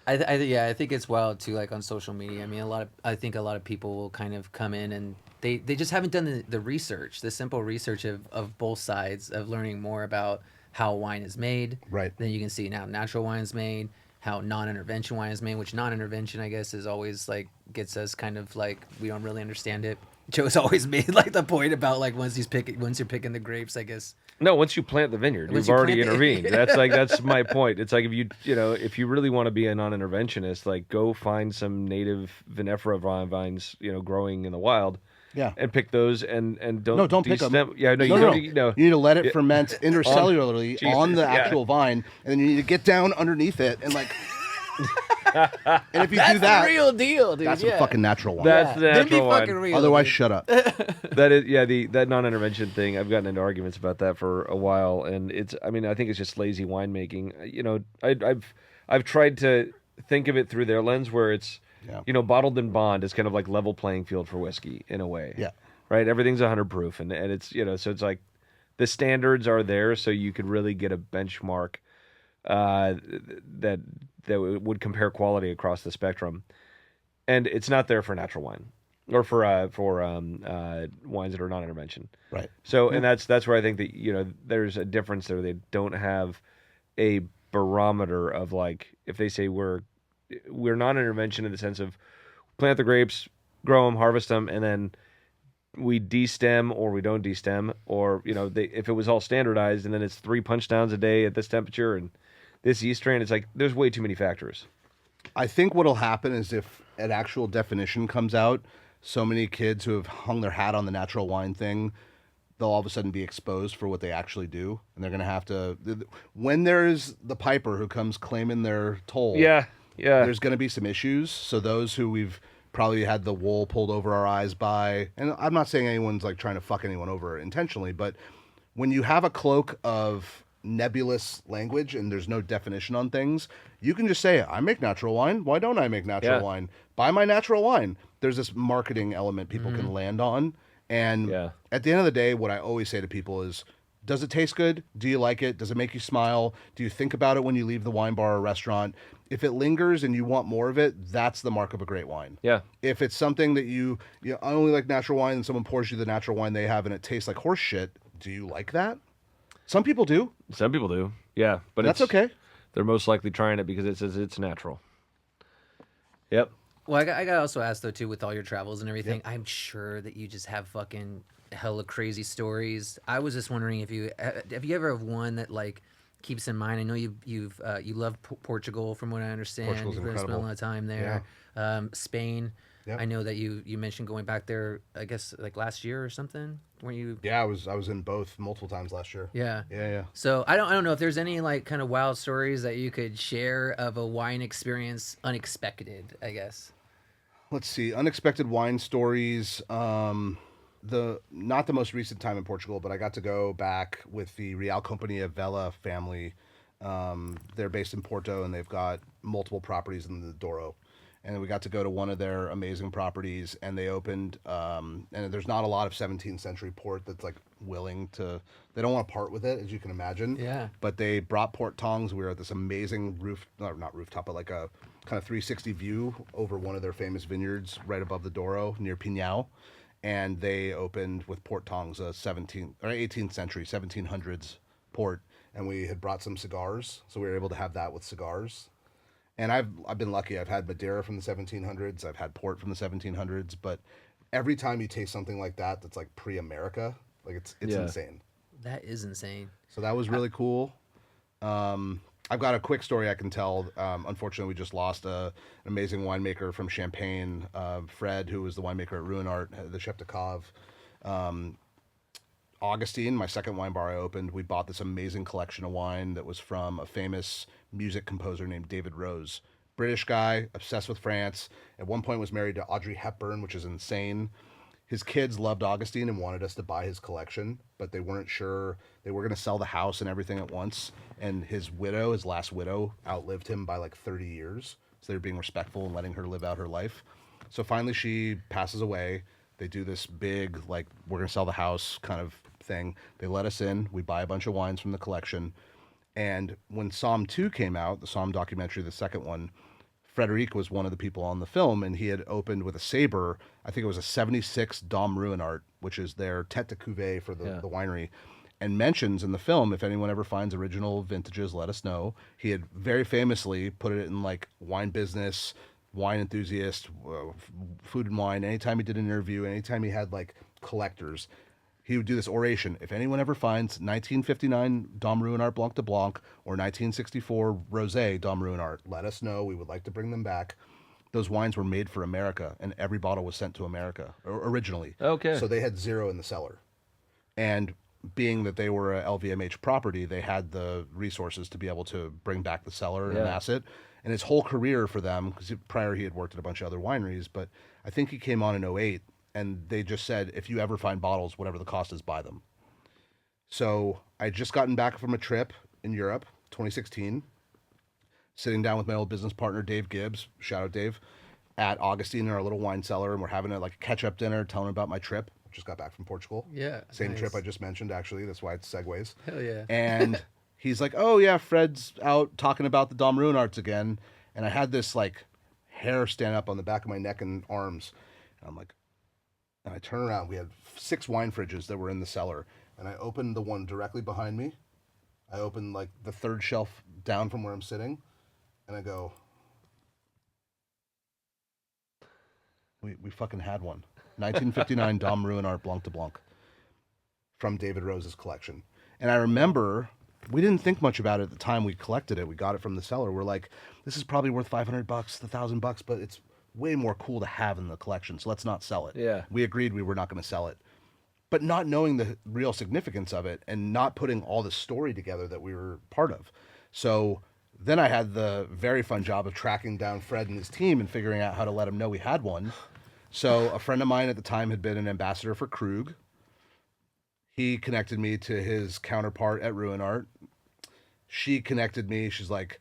S3: I think it's wild too. Like on social media, I mean, I think a lot of people will kind of come in and they just haven't done the research, the simple research of both sides, of learning more about how wine is made.
S2: Right.
S3: Then you can see now natural wine is made, how non-intervention wine is made, which non-intervention, I guess, is always like gets us kind of like we don't really understand it. Joe's always made like the point about like once you're picking the grapes, I guess.
S1: No, once you plant the vineyard, you've already intervened. That's my point. It's like if you really want to be a non-interventionist, like go find some native vinifera vines, growing in the wild.
S2: Yeah.
S1: And pick those and
S2: don't pick them.
S1: Yeah, no.
S2: You need to let it ferment intercellularly on the actual vine, and then you need to get down underneath it and like. And if you do that,
S3: that's the real deal, dude.
S2: That's a fucking natural wine.
S1: That's the natural wine.
S3: Fucking real,
S2: Otherwise,
S3: dude.
S2: shut up.
S1: That is, that non-intervention thing. I've gotten into arguments about that for a while, and I think it's just lazy winemaking. I've tried to think of it through their lens, where it's, bottled and bond is kind of like level playing field for whiskey in a way.
S2: Yeah.
S1: Right. Everything's 100 proof, and it's so it's like the standards are there, so you could really get a benchmark that would compare quality across the spectrum, and it's not there for natural wine or for wines that are non-intervention.
S2: Right.
S1: So, and that's where I think that there's a difference there. They don't have a barometer of like, if they say we're non-intervention in the sense of plant the grapes, grow them, harvest them, and then we destem or we don't destem, or if it was all standardized and then it's 3 punch downs a day at this temperature and this yeast strain, it's like there's way too many factors.
S2: I think what'll happen is if an actual definition comes out, so many kids who have hung their hat on the natural wine thing, they'll all of a sudden be exposed for what they actually do, and they're going to have to. When there's the piper who comes claiming their toll, there's going to be some issues. So those who we've probably had the wool pulled over our eyes by, and I'm not saying anyone's like trying to fuck anyone over intentionally, but when you have a cloak of nebulous language and there's no definition on things, you can just say, I make natural wine. Why don't I make natural wine? Buy my natural wine. There's this marketing element people can land on. And at the end of the day, what I always say to people is, does it taste good? Do you like it? Does it make you smile? Do you think about it when you leave the wine bar or restaurant? If it lingers and you want more of it, that's the mark of a great wine. Yeah. If it's something that I only like natural wine, and someone pours you the natural wine they have and it tastes like horse shit, do you like that? Some people do.
S1: Some people do. Yeah. But
S2: that's okay.
S1: They're most likely trying it because it says it's natural. Yep.
S3: Well, I got to also ask though too, with all your travels and everything, I'm sure that you just have fucking hella crazy stories. I was just wondering if you have you ever have one that like keeps in mind. I know you love Portugal from what I understand.
S2: Portugal's
S3: You've really spent a
S2: incredible.
S3: lot of time
S2: Yeah.
S3: there. Spain.
S2: Yep.
S3: I know that you mentioned going back there. I guess like last year or something. Were you?
S2: Yeah, I was in both multiple times last year.
S3: Yeah.
S2: Yeah, yeah.
S3: So I don't know if there's any like kind of wild stories that you could share of a wine experience unexpected, I guess.
S2: Let's see, unexpected wine stories. The not the most recent time in Portugal, but I got to go back with the Real Companhia Vela family. They're based in Porto, and they've got multiple properties in the Douro. And we got to go to one of their amazing properties, and they opened. And there's not a lot of 17th century port that's like willing to. They don't want to part with it, as you can imagine.
S3: Yeah.
S2: But they brought port tongs. We were at this amazing not rooftop, but like a kind of 360 view over one of their famous vineyards right above the Douro near Pinhão. And they opened with port tongs, a 17th or 18th century, 1700s port, and we had brought some cigars, so we were able to have that with cigars. And I've been lucky. I've had Madeira from the 1700s. I've had port from the 1700s. But every time you taste something like that, that's like pre-America, like it's
S1: Yeah.
S2: insane.
S3: That is insane.
S2: So that was really cool. I've got a quick story I can tell. Unfortunately, we just lost an amazing winemaker from Champagne, Fred, who was the winemaker at Ruinart, the chef de cave. Augustine, my second wine bar I opened, we bought this amazing collection of wine that was from a famous music composer named David Rose. British guy, obsessed with France. At one point was married to Audrey Hepburn, which is insane. His kids loved Augustine and wanted us to buy his collection, but they weren't sure. They were going to sell the house and everything at once. And his widow, his last widow, outlived him by like 30 years. So they were being respectful and letting her live out her life. So finally she passes away. They do this big, like, we're going to sell the house kind of thing. They let us in. We buy a bunch of wines from the collection. And when SOMM 2 came out, the SOMM documentary, the second one, Frederic was one of the people on the film, and he had opened with a Sabre. I think it was a 76 Dom Ruinart, which is their tête de cuvée for the winery, and mentions in the film, if anyone ever finds original vintages, let us know. He had very famously put it in like Wine Business, Wine Enthusiast, Food and Wine. Anytime he did an interview, anytime he had like collectors, he would do this oration. If anyone ever finds 1959 Dom Ruinart Blanc de Blanc or 1964 Rosé Dom Ruinart, let us know. We would like to bring them back. Those wines were made for America, and every bottle was sent to America originally.
S1: Okay.
S2: So they had zero in the cellar. And being that they were a LVMH property, they had the resources to be able to bring back the cellar and amass it. And his whole career for them, because prior he had worked at a bunch of other wineries, but I think he came on in '08, and they just said, if you ever find bottles, whatever the cost is, buy them. So I just gotten back from a trip in Europe, 2016, sitting down with my old business partner, Dave Gibbs, shout out Dave, at Augustine in our little wine cellar, and we're having a like catch-up dinner, telling him about my trip. Just got back from Portugal.
S3: Yeah.
S2: Same
S3: nice.
S2: trip I just mentioned, actually. That's why it segues.
S3: Hell yeah.
S2: And he's like, oh, yeah, Fred's out talking about the Dom Ruinarts again. And I had this, like, hair stand up on the back of my neck and arms. And I'm like, and I turn around. We had 6 wine fridges that were in the cellar. And I opened the one directly behind me. I opened, like, the third shelf down from where I'm sitting. And I go, we fucking had one. 1959 Dom Ruinart Blanc de Blanc from David Rose's collection. And I remember we didn't think much about it at the time we collected it. We got it from the cellar. We're like, this is probably worth $500, $1,000, but it's way more cool to have in the collection. So let's not sell it.
S1: Yeah.
S2: We agreed we were not going to sell it. But not knowing the real significance of it and not putting all the story together that we were part of. So then I had the very fun job of tracking down Fred and his team and figuring out how to let him know we had one. So a friend of mine at the time had been an ambassador for Krug. He connected me to his counterpart at Ruinart. She connected me. She's like,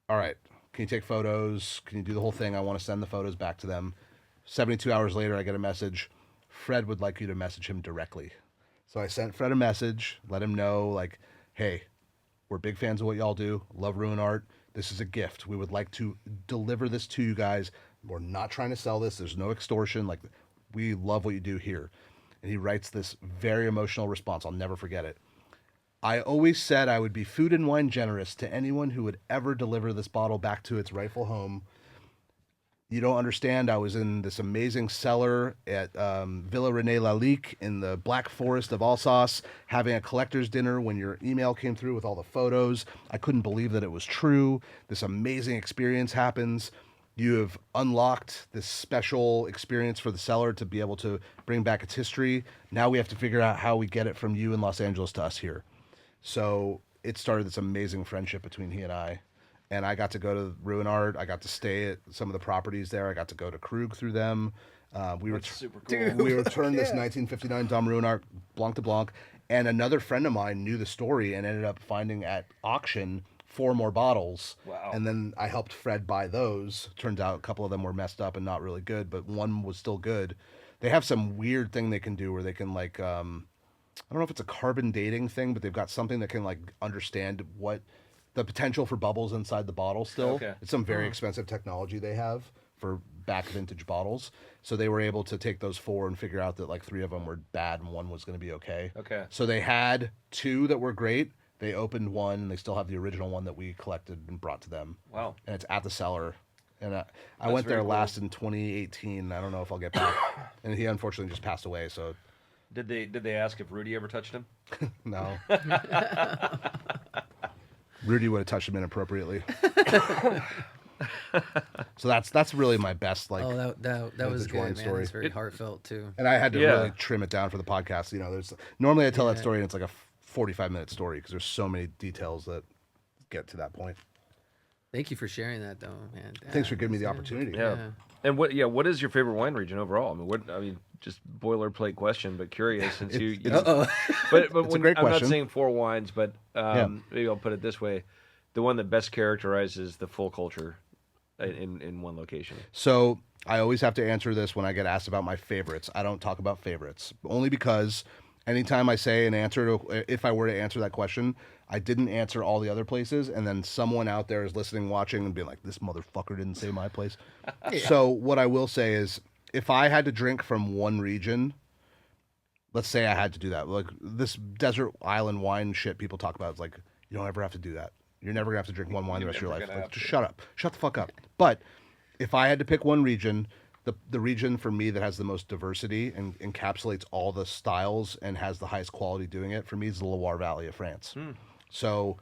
S2: all right, can you take photos? Can you do the whole thing? I want to send the photos back to them. 72 hours later, I get a message. Fred would like you to message him directly. So I sent Fred a message, let him know, like, hey, we're big fans of what y'all do. Love Ruinart. This is a gift. We would like to deliver this to you guys. We're not trying to sell this. There's no extortion. Like, we love what you do here. And he writes this very emotional response. I'll never forget it. I always said I would be food and wine generous to anyone who would ever deliver this bottle back to its rightful home. You don't understand. I was in this amazing cellar at Villa René Lalique in the Black Forest of Alsace, having a collector's dinner when your email came through with all the photos. I couldn't believe that it was true. This amazing experience happens. You have unlocked this special experience for the cellar to be able to bring back its history. Now we have to figure out how we get it from you in Los Angeles to us here. So it started this amazing friendship between he and I. And I got to go to Ruinart. I got to stay at some of the properties there. I got to go to Krug through them.
S1: That's super cool.
S2: We returned this 1959 Dom Ruinart Blanc de Blanc. And another friend of mine knew the story and ended up finding at auction 4 more bottles.
S1: Wow.
S2: And then I helped Fred buy those. Turns out a couple of them were messed up and not really good, but one was still good. They have some weird thing they can do where they can like, I don't know if it's a carbon dating thing, but they've got something that can like understand what the potential for bubbles inside the bottle still.
S1: Okay.
S2: It's some very expensive technology they have for back vintage bottles. So they were able to take those 4 and figure out that like 3 of them were bad and 1 was going to be okay.
S1: Okay.
S2: So they had 2 that were great. They opened 1 and they still have the original one that we collected and brought to them.
S1: Wow.
S2: And it's at the cellar. And I went there last in 2018. I don't know if I'll get back. And he unfortunately just passed away. So
S1: Did they ask if Rudy ever touched him?
S2: no. Rudy would have touched him inappropriately. So that's really my best like.
S3: Oh, that was good, man.
S2: Story.
S3: That's very heartfelt too.
S2: And I had to really trim it down for the podcast. You know, there's normally I tell that story and it's like a 45-minute story because there's so many details that get to that point.
S3: Thank you for sharing that, though, man.
S2: Thanks for giving me the opportunity.
S1: Yeah. And what is your favorite wine region overall? I mean, just boilerplate question, but curious since you know, but
S2: it's a great
S1: I'm
S2: question.
S1: not saying 4 wines, but maybe I'll put it this way: the one that best characterizes the full culture in one location.
S2: So I always have to answer this when I get asked about my favorites. I don't talk about favorites only because anytime I say an answer to, if I were to answer that question, I didn't answer all the other places, and then someone out there is listening, watching, and being like, "This motherfucker didn't say my place." So what I will say is, if I had to drink from one region, let's say I had to do that, like this desert island wine shit people talk about, it's like you don't ever have to do that. You're never gonna have to drink one wine the rest of your life. Like, just shut up, shut the fuck up. But if I had to pick one region, the region for me that has the most diversity and encapsulates all the styles and has the highest quality doing it for me is the Loire Valley of France. So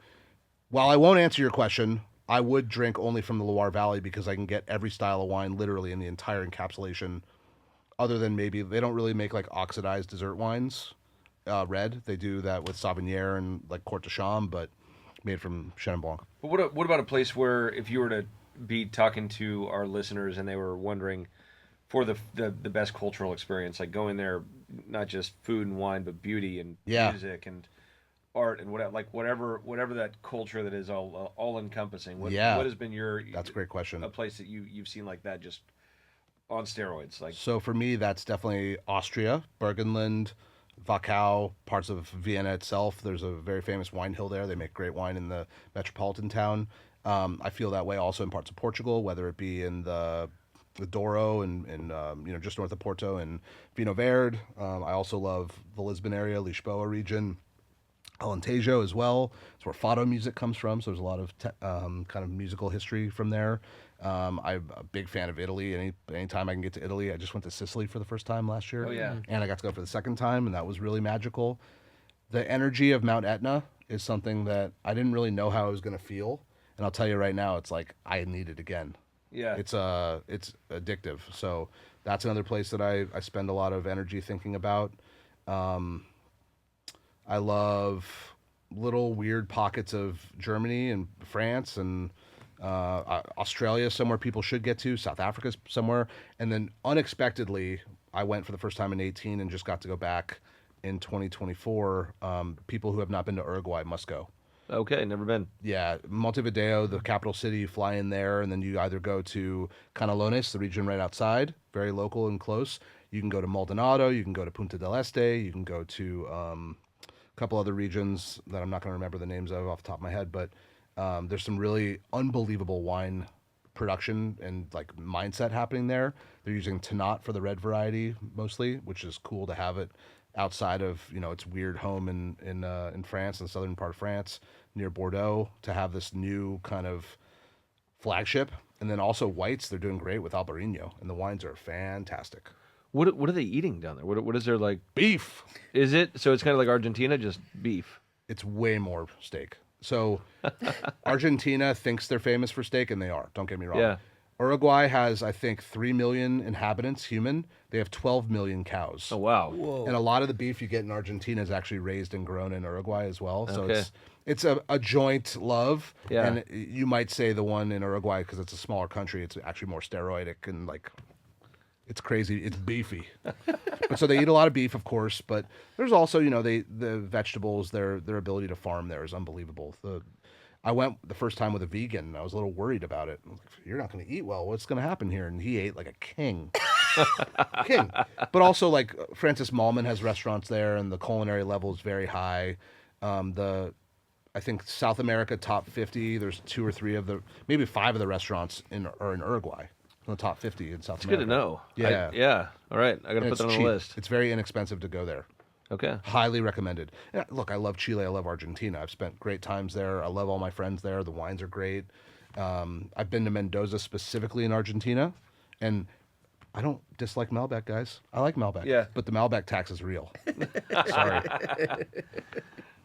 S2: while I won't answer your question, I would drink only from the Loire Valley because I can get every style of wine literally in the entire encapsulation, other than maybe they don't really make like oxidized dessert wines, red. They do that with Sauvignon and like Court de Cham, but made from Chenin Blanc.
S1: But what about a place where if you were to be talking to our listeners and they were wondering for the best cultural experience, like going there, not just food and wine, but beauty and music and art and whatever that culture that is all encompassing. What has been
S2: that's a great question.
S1: A place that you've seen like that just on steroids, like.
S2: So for me, that's definitely Austria, Burgenland, Wachau, parts of Vienna itself. There's a very famous wine hill there. They make great wine in the metropolitan town. I feel that way also in parts of Portugal, whether it be in the Douro and just north of Porto and Vinho Verde. I also love the Lisbon area, Lisboa region. Alentejo as well. It's where fado music comes from, so there's a lot of kind of musical history from there. I'm a big fan of Italy. Anytime I can get to Italy, I just went to Sicily for the first time last year.
S1: Oh, yeah.
S2: And I got to go for the second time, and that was really magical. The energy of Mount Etna is something that I didn't really know how I was going to feel, and I'll tell you right now, it's like I need it again.
S1: Yeah.
S2: It's addictive. So that's another place that I spend a lot of energy thinking about. I love little weird pockets of Germany and France and Australia, somewhere people should get to. South Africa's somewhere. And then unexpectedly, I went for the first time in 2018 and just got to go back in 2024. People who have not been to Uruguay must go.
S1: Okay, never been.
S2: Yeah, Montevideo, the capital city, you fly in there, and then you either go to Canelones, the region right outside, very local and close. You can go to Maldonado, you can go to Punta del Este, you can go to a couple other regions that I'm not going to remember the names of off the top of my head, but there's some really unbelievable wine production and like mindset happening there. They're using Tannat for the red variety mostly, which is cool to have it outside of its weird home in France, in the southern part of France near Bordeaux, to have this new kind of flagship. And then also whites, they're doing great with Albarino, and the wines are fantastic.
S1: What are they eating down there? What is there like?
S2: Beef.
S1: Is it so? It's kind of like Argentina, just beef.
S2: It's way more steak. So Argentina thinks they're famous for steak, and they are. Don't get me wrong.
S1: Yeah.
S2: Uruguay has, I think, 3 million inhabitants, human. They have 12 million cows.
S1: Oh wow.
S3: Whoa.
S2: And a lot of the beef you get in Argentina is actually raised and grown in Uruguay as well. So
S1: Okay.
S2: it's a joint love.
S1: Yeah.
S2: And you might say the one in Uruguay, because it's a smaller country, it's actually more steroidic and like, it's crazy. It's beefy. But so they eat a lot of beef, of course. But there's also, the vegetables. Their ability to farm there is unbelievable. I went the first time with a vegan, and I was a little worried about it. I was like, you're not going to eat well. What's going to happen here? And he ate like a king. King. But also, like, Francis Mallman has restaurants there, and the culinary level is very high. I think South America top 50, there's 2 or 3 maybe 5 of the restaurants are in Uruguay. In the top 50 in South America.
S1: Good to know.
S2: Yeah.
S1: Yeah. All right. I got to put that on
S2: cheap.
S1: the list.
S2: It's very inexpensive to go there.
S1: Okay.
S2: Highly recommended. Yeah, look, I love Chile. I love Argentina. I've spent great times there. I love all my friends there. The wines are great. I've been to Mendoza specifically in Argentina, and I don't dislike Malbec, guys. I like Malbec.
S1: Yeah.
S2: But the Malbec tax is real. Sorry.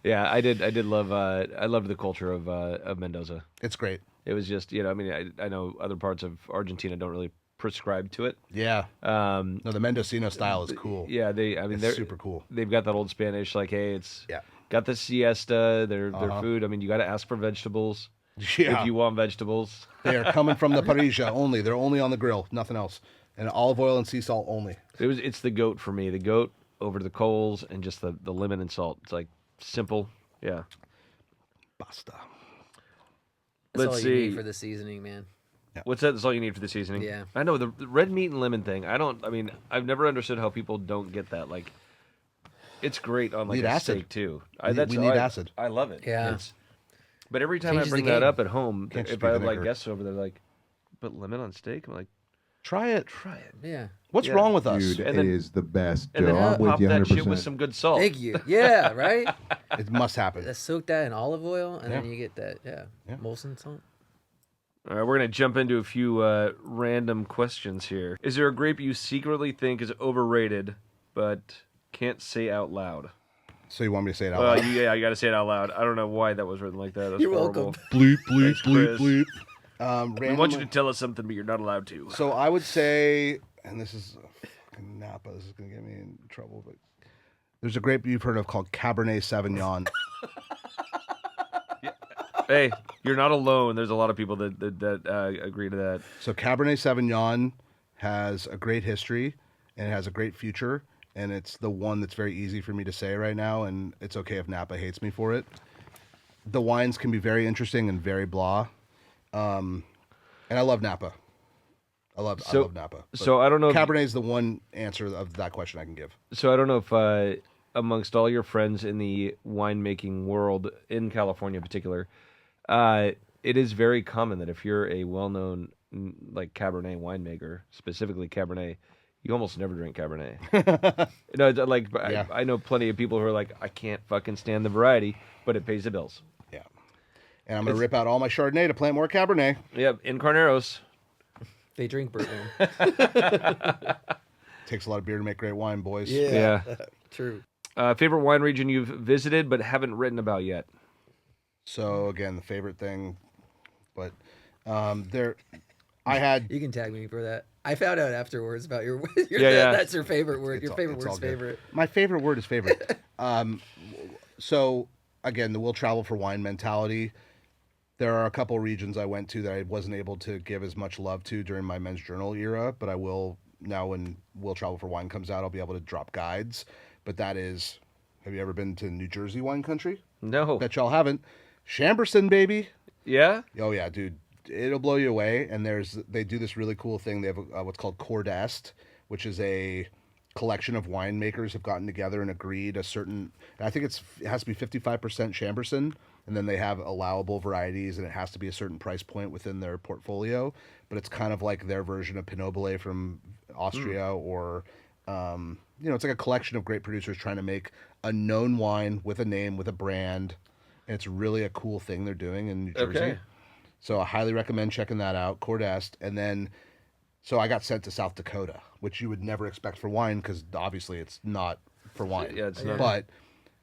S1: Yeah, I did love. I loved the culture of Mendoza.
S2: It's great.
S1: It was just, I mean, I know other parts of Argentina don't really prescribe to it.
S2: Yeah. No, the Mendocino style is cool.
S1: Yeah, they're
S2: super cool.
S1: They've got that old Spanish, like, hey, it's
S2: Yeah.
S1: got the siesta, their food. I mean, you got to ask for vegetables
S2: Yeah.
S1: if you want vegetables.
S2: They are coming from the Parija only. They're only on the grill, nothing else. And olive oil and sea salt only.
S1: It's the goat for me. The goat over the coals and just the lemon and salt. It's like simple. Yeah.
S2: Basta.
S3: That's
S1: Let's
S3: all
S1: see.
S3: you need for the seasoning, man.
S1: What's that? That's all you need for the seasoning?
S3: Yeah.
S1: I know the red meat and lemon thing. I've never understood how people don't get that. Like, it's great on like
S2: Need
S1: a
S2: acid.
S1: steak too.
S2: We need acid.
S1: I love it.
S3: Yeah.
S1: But every time
S3: Changes
S1: I bring
S3: the
S1: that
S3: game.
S1: up at home,
S2: Can't just
S1: if
S2: be
S1: I have like
S2: vinegar.
S1: guests over, they're like, "But lemon on steak?" I'm like,
S2: Try it.
S1: "Try it."
S3: Yeah.
S2: What's
S1: Yeah.
S2: wrong with us?
S4: Dude,
S1: And
S4: it
S1: then-
S4: is the best,
S1: And
S4: Joe.
S1: then
S4: I'm with
S1: pop
S4: you
S1: that
S4: 100%.
S1: shit with some good salt.
S3: Thank you. Yeah, right?
S2: It must happen.
S3: Let's soak that in olive oil, and then
S2: Yeah.
S3: you get that,
S2: Yeah.
S3: Molson salt.
S1: All right, we're gonna jump into a few random questions here. Is there a grape you secretly think is overrated but can't say out loud?
S2: So you want me to say it out
S1: Well,
S2: loud?
S1: yeah, you got to say it out loud. I don't know why that was written like that. That's
S3: You're
S1: horrible.
S3: welcome.
S2: Bleep, bleep,
S1: Thanks, Chris.
S2: bleep.
S1: We want you
S2: Randomly-
S1: to tell us something, but you're not allowed to.
S2: So I would say, and this is fucking Napa. This is gonna get me in trouble, but there's a grape you've heard of called Cabernet Sauvignon.
S1: Hey, you're not alone. There's a lot of people that agree to that.
S2: So Cabernet Sauvignon has a great history and it has a great future, and it's the one that's very easy for me to say right now, and it's okay if Napa hates me for it. The wines can be very interesting and very blah, and I love Napa. I love Napa. But
S1: So I don't know.
S2: Cabernet is the one answer of that question I can give.
S1: So I don't know if amongst all your friends in the winemaking world in California in particular, it is very common that if you're a well-known like Cabernet winemaker, specifically Cabernet, you almost never drink Cabernet. Like
S2: Yeah.
S1: I know plenty of people who are like, I can't fucking stand the variety, but it pays the bills.
S2: Yeah, and I'm gonna rip out all my Chardonnay to plant more Cabernet.
S1: Yep, in Carneros.
S3: They drink bourbon.
S2: Takes a lot of beer to make great wine, boys.
S1: Yeah.
S3: True.
S1: Favorite wine region you've visited but haven't written about yet?
S2: So again, the favorite thing, but I had
S3: You can tag me for that. I found out afterwards about your
S1: Yeah.
S3: that's your favorite word.
S2: It's
S3: Your
S2: all-
S3: favorite
S2: it's
S3: word's
S2: all good.
S3: favorite.
S2: My favorite word is favorite. So again, the will travel for wine mentality. There are a couple regions I went to that I wasn't able to give as much love to during my men's journal era, but I will now when Will Travel for Wine comes out, I'll be able to drop guides. But that is, have you ever been to New Jersey wine country?
S1: No.
S2: Bet y'all haven't. Chamberson, baby.
S1: Yeah?
S2: Oh yeah, dude, it'll blow you away. And they do this really cool thing. They have what's called Cour d'Est, which is a collection of winemakers have gotten together and agreed a certain. I think it has to be 55% Chamberson, and then they have allowable varieties, and it has to be a certain price point within their portfolio. But it's kind of like their version of Pinot Belay from Austria, or it's like a collection of great producers trying to make a known wine with a name, with a brand. And it's really a cool thing they're doing in New Jersey.
S1: Okay.
S2: So I highly recommend checking that out, Cordest. And then, so I got sent to South Dakota, which you would never expect for wine because obviously it's not for wine.
S1: Yeah, it's not.
S2: But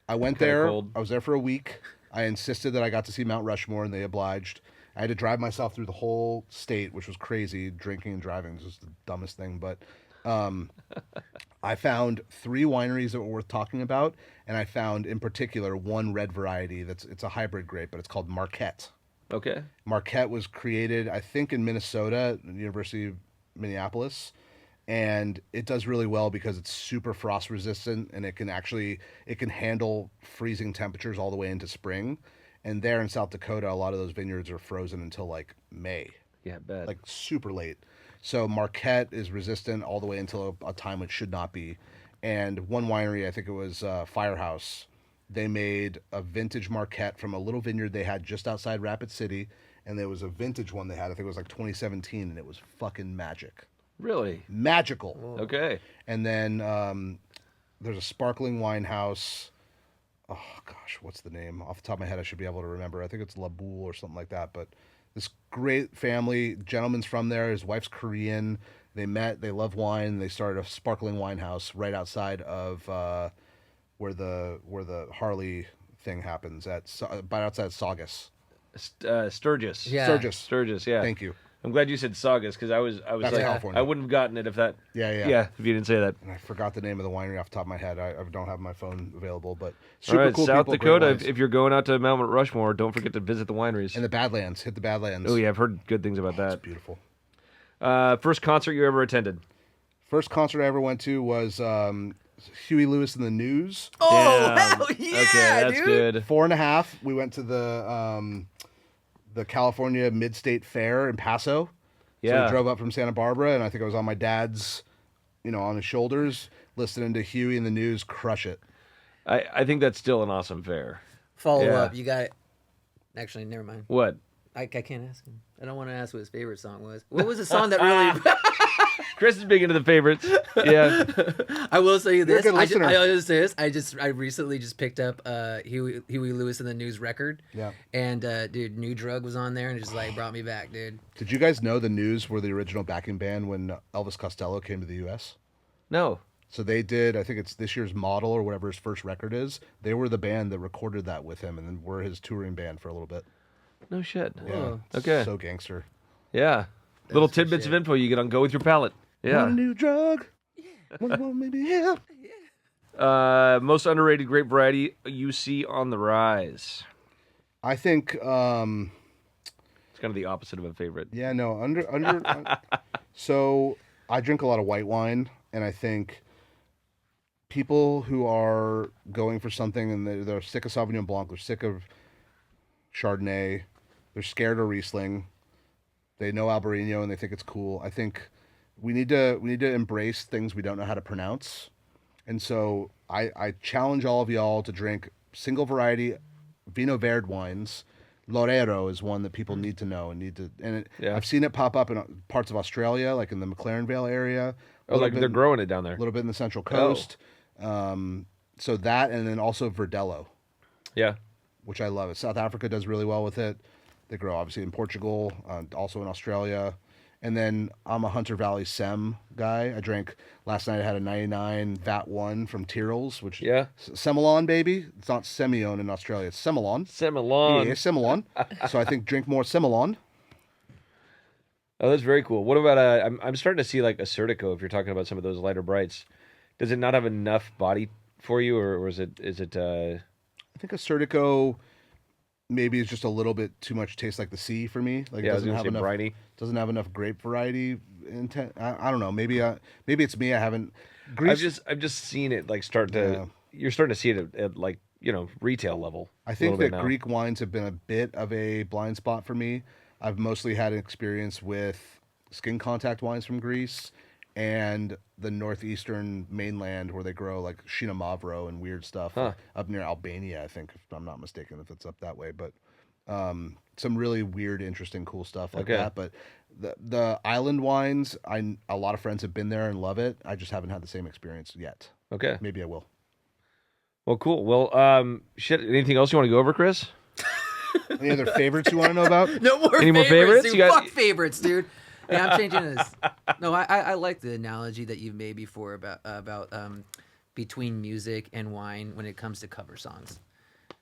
S2: I went
S1: Kinda
S2: there.
S1: cold.
S2: I was there for a week. I insisted that I got to see Mount Rushmore, and they obliged. I had to drive myself through the whole state, which was crazy. Drinking and driving was just the dumbest thing. But I found 3 wineries that were worth talking about, and I found in particular one red variety it's a hybrid grape, but it's called Marquette.
S1: Okay.
S2: Marquette was created, I think, in Minnesota, University of Minneapolis, and it does really well because it's super frost resistant, and it can handle freezing temperatures all the way into spring. And there in South Dakota, a lot of those vineyards are frozen until like May,
S1: Yeah, bad.
S2: like super late. So Marquette is resistant all the way until a time it should not be. And one winery, I think it was Firehouse, they made a vintage Marquette from a little vineyard they had just outside Rapid City. And there was a vintage one they had, I think it was like 2017, and it was fucking magic.
S1: Really?
S2: Magical.
S1: Okay.
S2: And then there's a sparkling wine house. Oh, gosh, what's the name? Off the top of my head, I should be able to remember. I think it's La Boule or something like that. But this great family, gentleman's from there. His wife's Korean. They met. They love wine. They started a sparkling wine house right outside of where the Harley thing happens right outside Saugus.
S1: Sturgis.
S3: Yeah.
S1: Sturgis. Yeah.
S2: Thank you.
S1: I'm glad you said Saugus because I was
S2: That's
S1: like
S2: California.
S1: I wouldn't have gotten it if that.
S2: Yeah.
S1: If you didn't say that.
S2: And I forgot the name of the winery off the top of my head. I don't have my phone available, but
S1: All
S2: super
S1: right,
S2: cool
S1: South
S2: people. great
S1: Dakota.
S2: wines.
S1: If you're going out to Mount Rushmore, don't forget to visit the wineries.
S2: And the Badlands. Hit the Badlands.
S1: Oh yeah, I've heard good things about
S2: It's
S1: that.
S2: beautiful.
S1: First concert you ever attended?
S2: First concert I ever went to was Huey Lewis and the News.
S3: Oh,
S1: Damn.
S3: hell yeah,
S1: Okay, that's
S3: dude.
S1: good.
S2: 4.5. We went to the California Mid-State Fair in Paso. So
S1: Yeah.
S2: we drove up from Santa Barbara, and I think I was on my dad's, on his shoulders, listening to Huey and the News crush it.
S1: I think that's still an awesome fair.
S3: Follow
S1: Yeah.
S3: up. You got it. Actually, never mind.
S1: What?
S3: I can't ask him. I don't want to ask what his favorite song was. What was the song that really?
S1: Chris is big into the favorites. Yeah.
S3: I will say this.
S2: You're a good listener.
S3: I always say this. I recently just picked up Huey Lewis and the News record.
S2: Yeah.
S3: And dude, New Drug was on there, and it just like brought me back, dude.
S2: Did you guys know the News were the original backing band when Elvis Costello came to the U.S.?
S1: No.
S2: So they did, I think it's this year's Model or whatever his first record is. They were the band that recorded that with him, and then were his touring band for a little bit.
S1: No shit.
S2: Yeah.
S3: Oh.
S2: it's
S1: Okay.
S2: So gangster.
S1: Yeah. Little
S3: is good
S1: tidbits
S3: shit.
S1: of info you get on Go With Your Palate.
S2: Want a
S1: Yeah.
S2: new drug? Well, maybe yeah.
S1: Most underrated grape variety you see on the rise.
S2: I think,
S1: It's kind of the opposite of a favorite.
S2: yeah, no, so I drink a lot of white wine, and I think people who are going for something and they're sick of Sauvignon Blanc, they're sick of Chardonnay, they're scared of Riesling, they know Albarino and they think it's cool. I think we need to embrace things we don't know how to pronounce. And so I challenge all of y'all to drink single variety Vino Verde wines. Lorero is one that people need to know
S1: Yeah.
S2: I've seen it pop up in parts of Australia, like in the McLaren Vale area.
S1: Oh, like they're growing it down there.
S2: A little bit in the Central Coast. So that, and then also Verdelho,
S1: Yeah.
S2: which I love. South Africa does really well with it. They grow obviously in Portugal, also in Australia. And then I'm a Hunter Valley SEMM guy. I drank last night. I had a 99 VAT 1 from Tyrrell's, which
S1: Yeah.
S2: Semillon, baby. It's not Semillon in Australia. It's Semillon.
S1: Semillon.
S2: Yeah, Semillon. So I think drink more Semillon.
S1: Oh, that's very cool. What about I'm starting to see like a Certico. If you're talking about some of those lighter brights, does it not have enough body for you, or is it?
S2: I think a Certico maybe is just a little bit too much taste like the sea for me. Like
S1: Yeah, I
S2: it
S1: was
S2: doesn't
S1: gonna
S2: have
S1: say
S2: enough
S1: briny.
S2: doesn't have enough grape variety intent. I don't know. Maybe it's me. I haven't.
S1: I've just seen it like start to.
S2: Yeah.
S1: You're starting to see it at like retail level.
S2: I
S1: a
S2: think
S1: little bit
S2: that
S1: now.
S2: Greek wines have been a bit of a blind spot for me. I've mostly had an experience with skin contact wines from Greece and the northeastern mainland where they grow like Shinamavro and weird stuff
S1: Huh.
S2: up near Albania, I think, if I'm not mistaken, if it's up that way. But some really weird, interesting, cool stuff like
S1: Okay.
S2: that. But the island wines, a lot of friends have been there and love it. I just haven't had the same experience yet.
S1: Okay.
S2: Maybe I will.
S1: Well, cool. Well, shit. Anything else you want to go over, Chris?
S2: Any other favorites you want to know about?
S3: No more
S1: Any more favorites?
S3: Dude.
S1: You got-
S3: Fuck favorites, dude. Yeah, I'm changing this. No, I like the analogy that you've made before about between music and wine when it comes to cover songs.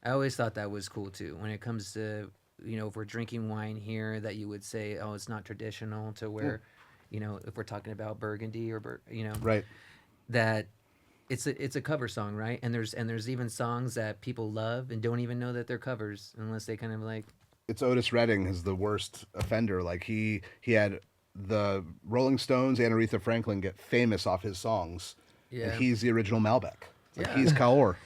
S3: I always thought that was cool too. When it comes to, if we're drinking wine here, that you would say, oh, it's not traditional to where, if we're talking about Burgundy or
S2: Right.
S3: that it's a cover song, right? And there's even songs that people love and don't even know that they're covers unless they kind of like.
S2: It's Otis Redding is the worst offender. Like he had the Rolling Stones and Aretha Franklin get famous off his songs.
S3: Yeah.
S2: And he's the original Malbec. Like
S3: Yeah.
S2: he's Kaor.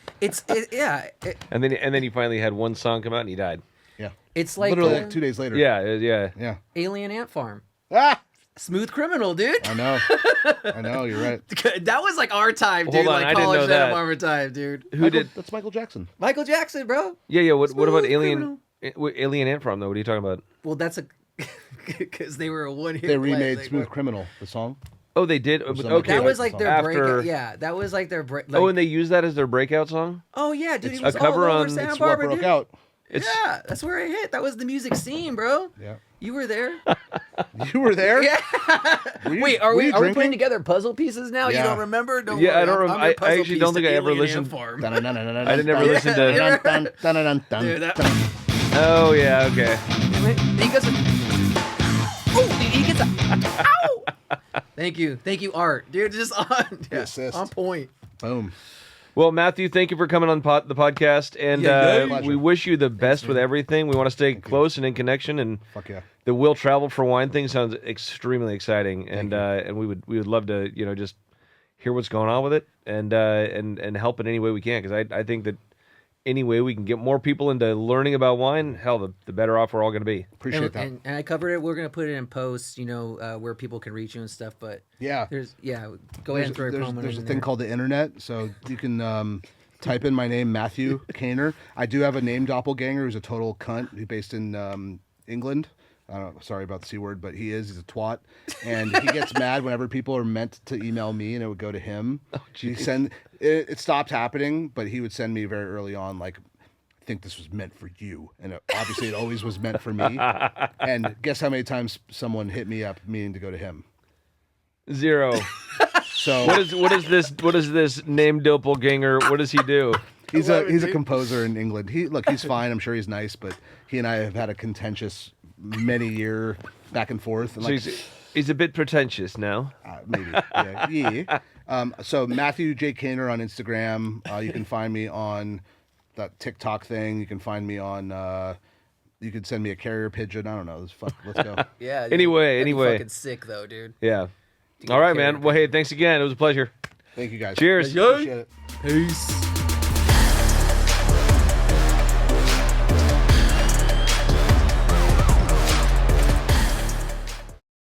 S1: And then he finally had one song come out and he died.
S2: Yeah.
S3: It's like
S2: literally like 2 days later.
S1: Yeah.
S2: Yeah.
S3: Alien Ant Farm.
S2: Ah!
S3: Smooth Criminal, dude.
S2: I know, you're right.
S3: That was like our time, dude.
S1: Hold on,
S3: like
S1: I didn't
S3: college
S1: know that.
S3: Santa Barbara time, dude.
S1: Who did?
S2: That's Michael Jackson.
S3: Michael Jackson, bro.
S1: Yeah. What about
S3: Smooth
S1: Alien? Alien Ant Farm though? What are you talking about?
S3: Well, that's because they were a one-hit.
S2: They remade
S3: play,
S2: Smooth Criminal, the song.
S1: Oh, they did.
S2: something
S1: Okay,
S3: That was like their
S1: after.
S3: breakout. Yeah, that was like their break.
S1: Oh, and they used that as their breakout song.
S3: Oh yeah, dude.
S2: It's
S3: He was
S1: a cover
S3: all over
S1: on
S3: Santa
S2: It's what
S3: Barbara,
S2: broke
S3: dude.
S2: out.
S3: Yeah, that's where it hit. That was the music scene, bro.
S2: Yeah.
S3: You were there.
S2: You were there?
S3: Yeah.
S2: Were you-
S3: Wait, are
S2: were
S3: we
S2: you
S3: putting
S2: drinking?
S3: together puzzle pieces now?
S2: Yeah.
S3: You don't remember? Don't
S1: Yeah,
S3: worry.
S1: I don't
S3: I'm
S1: remember.
S3: your
S1: I
S3: puzzle
S1: actually
S3: piece
S1: don't think
S3: to
S1: I ever
S3: Alien Ant
S1: listened-
S3: Farm.
S1: I didn't ever listen to.
S3: Dude, that-
S1: Oh yeah, okay.
S3: He gets a. Oh, he gets a. Ow! Thank you, Art, dude. Just
S2: assist.
S3: on point.
S2: Boom.
S1: Well, Matthew, thank you for coming on the podcast, and
S3: Yeah,
S2: pleasure.
S1: we wish you the best with everything. We want to stay close and in connection, and
S2: Fuck yeah.
S1: the Will Travel for Wine thing sounds extremely exciting, and we would love to just hear what's going on with it, and help in any way we can, because I think that any way we can get more people into learning about wine, hell, the better off we're all going to be.
S2: Appreciate that.
S3: And I covered it. We're gonna put it in post, where people can reach you and stuff. But
S2: Yeah.
S3: go ahead and throw a
S2: There's
S3: promo
S2: a
S3: in
S2: thing
S3: there.
S2: called the internet, so you can type in my name, Matthew Kaner. I do have a name doppelganger who's a total cunt. He's based in England. Sorry about the C word, but he's a twat. And he gets mad whenever people are meant to email me and it would go to him. It stopped happening, but he would send me very early on, like, I think this was meant for you. And obviously it always was meant for me. And guess how many times someone hit me up meaning to go to him?
S1: 0.
S2: So
S1: What is this name doppelganger? What does he do?
S2: he's a composer in England. He's fine. I'm sure he's nice, but he and I have had a contentious many year back and forth. And
S1: So he's a bit pretentious now.
S2: maybe. Yeah. So Matthew J. Kaner on Instagram. You can find me on that TikTok thing. You can find me on. You could send me a carrier pigeon. I don't know. Let's go.
S3: Yeah. dude.
S1: Anyway.
S3: That'd be fucking sick though, dude.
S1: Yeah. All right, man. Well, hey, thanks again. It was a pleasure.
S2: Thank you guys.
S1: Cheers.
S2: Appreciate it.
S3: Peace.